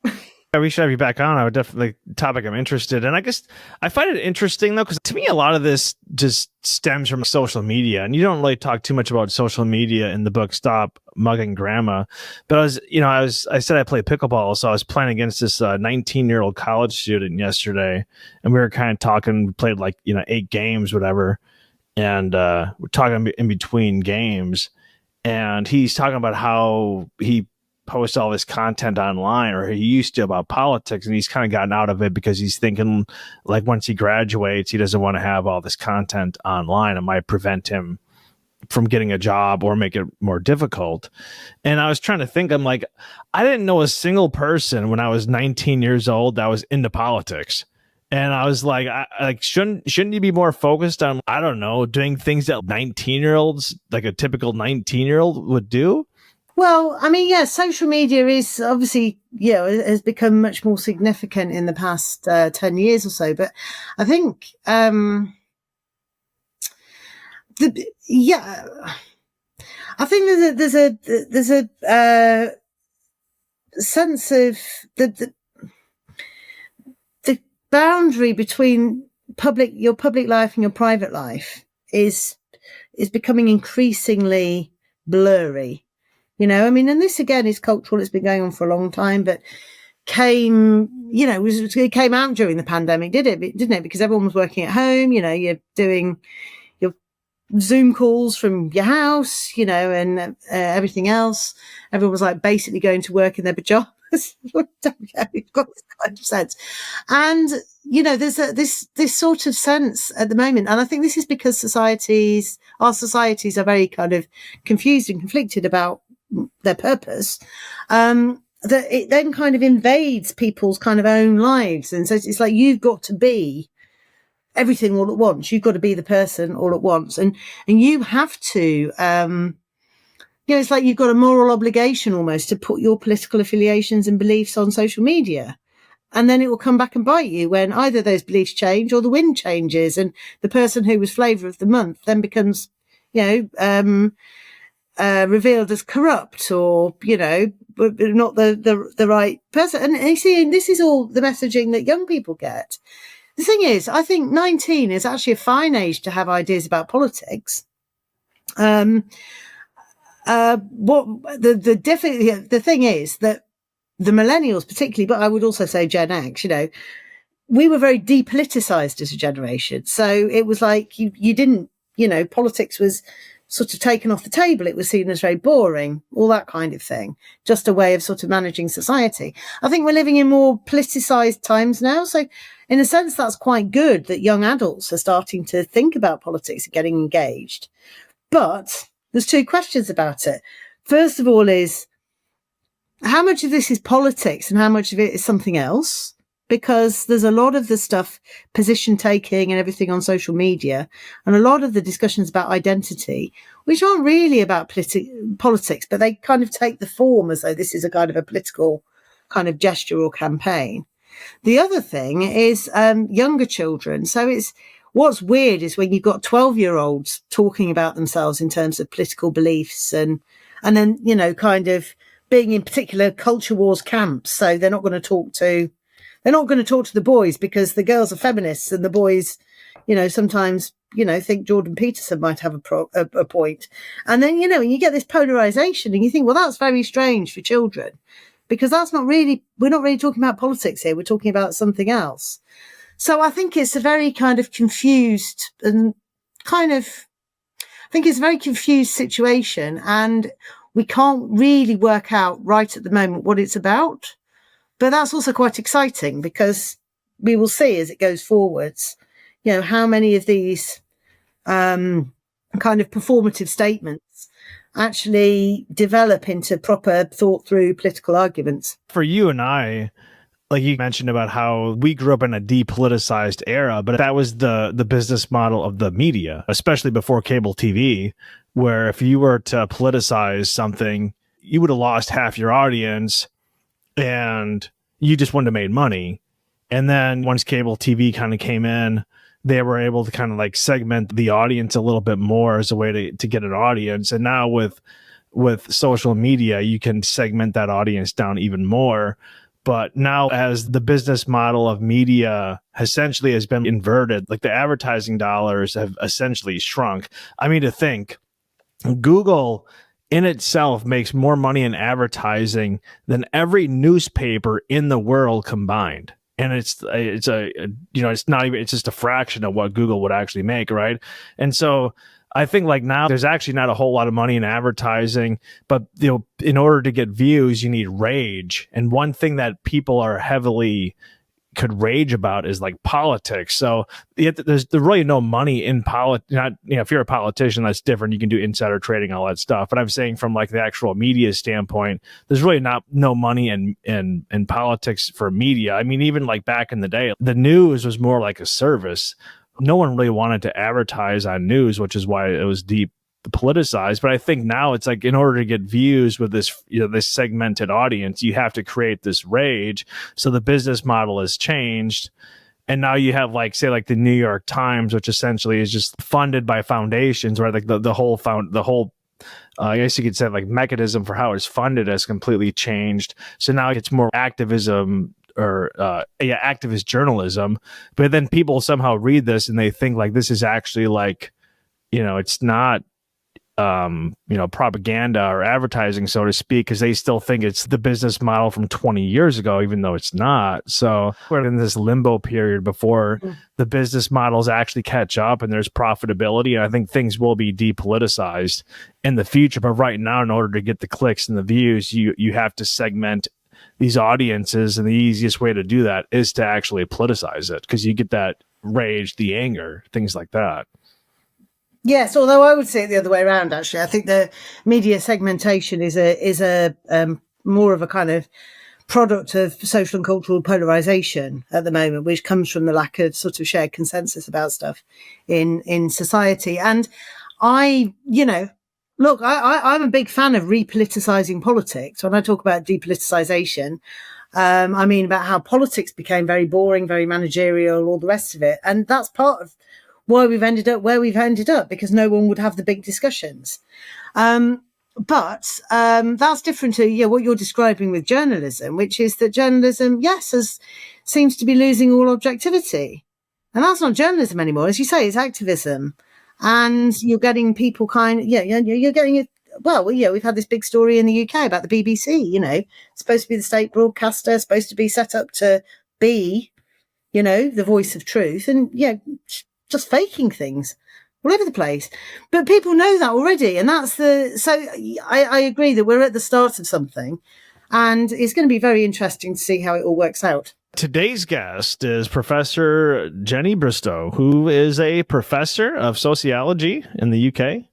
Yeah, we should have you back on. I would definitely topic I'm interested in. I guess I find it interesting though, because to me, a lot of this just stems from social media, and you don't really talk too much about social media in the book Stop Mugging Grandma. But I said I play pickleball, so I was playing against this 19-year-old college student yesterday, and we were kind of talking. We played 8 games, whatever, and we're talking in between games, and he's talking about how he post all this content online, or he used to, about politics, and he's kind of gotten out of it because he's thinking like once he graduates, he doesn't want to have all this content online. It might prevent him from getting a job or make it more difficult. And I was trying to think, I'm like, I didn't know a single person when I was 19 years old that was into politics. And I was like, shouldn't you be more focused on, I don't know, doing things that 19-year-olds, like a typical 19-year-old would do? Well, I mean, yeah, social media is obviously, you know, has become much more significant in the past 10 years or so. But I think, I think there's a sense of the boundary between your public life and your private life is becoming increasingly blurry. You know, I mean, and this again is cultural. It's been going on for a long time, but it came out during the pandemic, didn't it? Because everyone was working at home. You know, you're doing your Zoom calls from your house, you know, and everything else. Everyone was like basically going to work in their pajamas. You've got this kind of sense, and you know, there's this sort of sense at the moment, and I think this is because our societies are very kind of confused and conflicted about their purpose, that it then kind of invades people's kind of own lives. And so it's like, you've got to be everything all at once. You've got to be the person all at once. And you have to, you know, it's like you've got a moral obligation almost to put your political affiliations and beliefs on social media. And then it will come back and bite you when either those beliefs change or the wind changes. And the person who was flavour of the month then becomes, you know, revealed as corrupt, or, you know, not the right person. And you see, this is all the messaging that young people get. The thing is, I think 19 is actually a fine age to have ideas about politics. The thing is that the millennials particularly, but I would also say Gen X, you know, we were very depoliticized as a generation. So it was like you didn't, you know, politics was sort of taken off the table. It was seen as very boring, all that kind of thing, just a way of sort of managing society. I think we're living in more politicized times now. So in a sense, that's quite good that young adults are starting to think about politics and getting engaged. But there's 2 questions about it. First of all is, how much of this is politics and how much of it is something else? Because there's a lot of the stuff, position taking and everything on social media, and a lot of the discussions about identity, which aren't really about politics, but they kind of take the form as though this is a kind of a political kind of gesture or campaign. The other thing is younger children. So what's weird is when you've got 12-year-olds talking about themselves in terms of political beliefs, and then, you know, kind of being in particular culture wars camps. So they're not going to talk to the boys because the girls are feminists, and the boys, you know, sometimes, you know, think Jordan Peterson might have a point. And then, you know, you get this polarization and you think, well, that's very strange for children, because we're not really talking about politics here. We're talking about something else. So I think it's a very kind of confused and kind of, I think it's a very confused situation, and we can't really work out right at the moment what it's about. But that's also quite exciting, because we will see as it goes forwards, how many of these kind of performative statements actually develop into proper thought through political arguments. For you and I, like you mentioned about how we grew up in a depoliticized era, but that was the business model of the media, especially before cable TV, where if you were to politicize something, you would have lost half your audience and you just wouldn't have made money. And then once cable TV kind of came in, they were able to kind of like segment the audience a little bit more as a way to get an audience. And now with social media, you can segment that audience down even more. But now, as the business model of media essentially has been inverted, like the advertising dollars have essentially shrunk. I mean, to think Google in itself makes more money in advertising than every newspaper in the world combined. And it's not even, it's just a fraction of what Google would actually make, right? And so I think like now there's actually not a whole lot of money in advertising, but in order to get views, you need rage. And one thing that people are heavily could rage about is like politics. So there's really no money in politics. Not, if you're a politician, that's different. You can do insider trading, all that stuff. But I'm saying from like the actual media standpoint, there's really no money in politics for media. I mean, even like back in the day, the news was more like a service. No one really wanted to advertise on news, which is why it was deep politicized. But I think now it's like in order to get views with this, this segmented audience, you have to create this rage. So the business model has changed. And now you have like, say, like the New York Times, which essentially is just funded by foundations, where like the whole I guess you could say like mechanism for how it's funded has completely changed. So now it's more activism or activist journalism. But then people somehow read this and they think like this is actually like, it's not propaganda or advertising, so to speak, because they still think it's the business model from 20 years ago, even though it's not. So we're in this limbo period before the business models actually catch up and there's profitability. And I think things will be depoliticized in the future. But right now, in order to get the clicks and the views, you have to segment these audiences. And the easiest way to do that is to actually politicize it, because you get that rage, the anger, things like that. Yes, although I would say it the other way around, actually. I think the media segmentation is a more of a kind of product of social and cultural polarization at the moment, which comes from the lack of sort of shared consensus about stuff in society. And I'm a big fan of repoliticizing politics. When I talk about depoliticization, I mean about how politics became very boring, very managerial, all the rest of it. And that's part of why we've ended up where we've ended up, because no one would have the big discussions. But that's different to what you're describing with journalism, which is that journalism, seems to be losing all objectivity. And that's not journalism anymore. As you say, it's activism. And you're getting people you're getting it. Well, we've had this big story in the UK about the BBC, supposed to be the state broadcaster, supposed to be set up to be, the voice of truth. And just faking things all over the place. But people know that already. And I agree that we're at the start of something, and it's going to be very interesting to see how it all works out. Today's guest is Professor Jennie Bristow, who is a professor of sociology in the UK.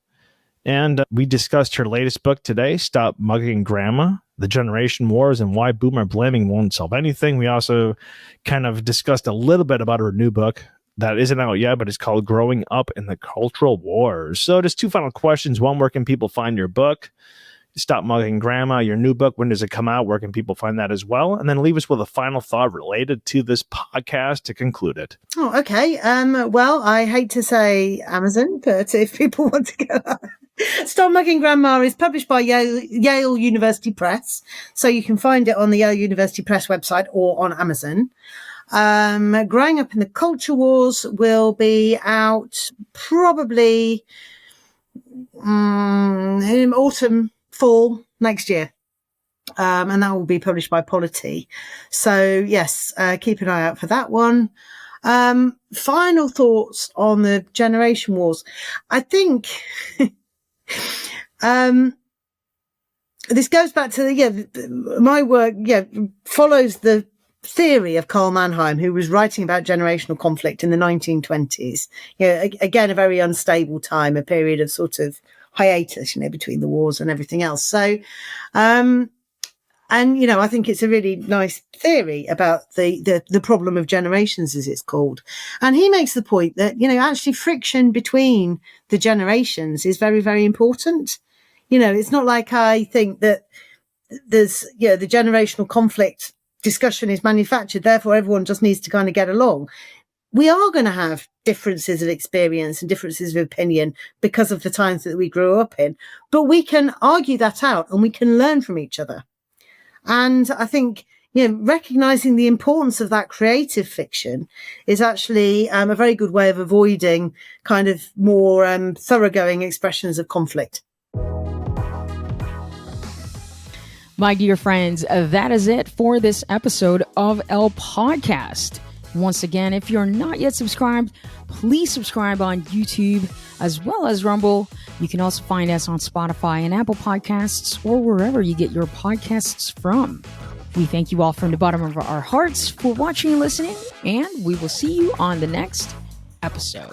And we discussed her latest book today, Stop Mugging Grandma, The Generation Wars and Why Boomer Blaming Won't Solve Anything. We also kind of discussed a little bit about her new book that isn't out yet, but it's called Growing Up in the Cultural Wars. So just two final questions. One, where can people find your book, Stop Mugging Grandma, your new book? When does it come out? Where can people find that as well? And then leave us with a final thought related to this podcast to conclude it. Oh, okay. Well, I hate to say Amazon, but if people want to go... Stop Mugging Grandma is published by Yale University Press. So you can find it on the Yale University Press website or on Amazon. Growing Up in the Culture Wars will be out probably in autumn, fall next year. And that will be published by Polity. So yes, keep an eye out for that one. Final thoughts on the generation wars. I think this goes back to my work follows the theory of Karl Mannheim, who was writing about generational conflict in the 1920s. Again, a very unstable time, a period of sort of hiatus, between the wars and everything else. So, and, I think it's a really nice theory about the problem of generations, as it's called. And he makes the point that, actually friction between the generations is very, very important. It's not like I think that there's, the generational conflict discussion is manufactured, therefore everyone just needs to kind of get along. We are going to have differences of experience and differences of opinion because of the times that we grew up in, but we can argue that out and we can learn from each other. And I think, recognizing the importance of that creative fiction is actually a very good way of avoiding kind of more thoroughgoing expressions of conflict. My dear friends, that is it for this episode of El Podcast. Once again, if you're not yet subscribed, please subscribe on YouTube as well as Rumble. You can also find us on Spotify and Apple Podcasts or wherever you get your podcasts from. We thank you all from the bottom of our hearts for watching and listening, and we will see you on the next episode.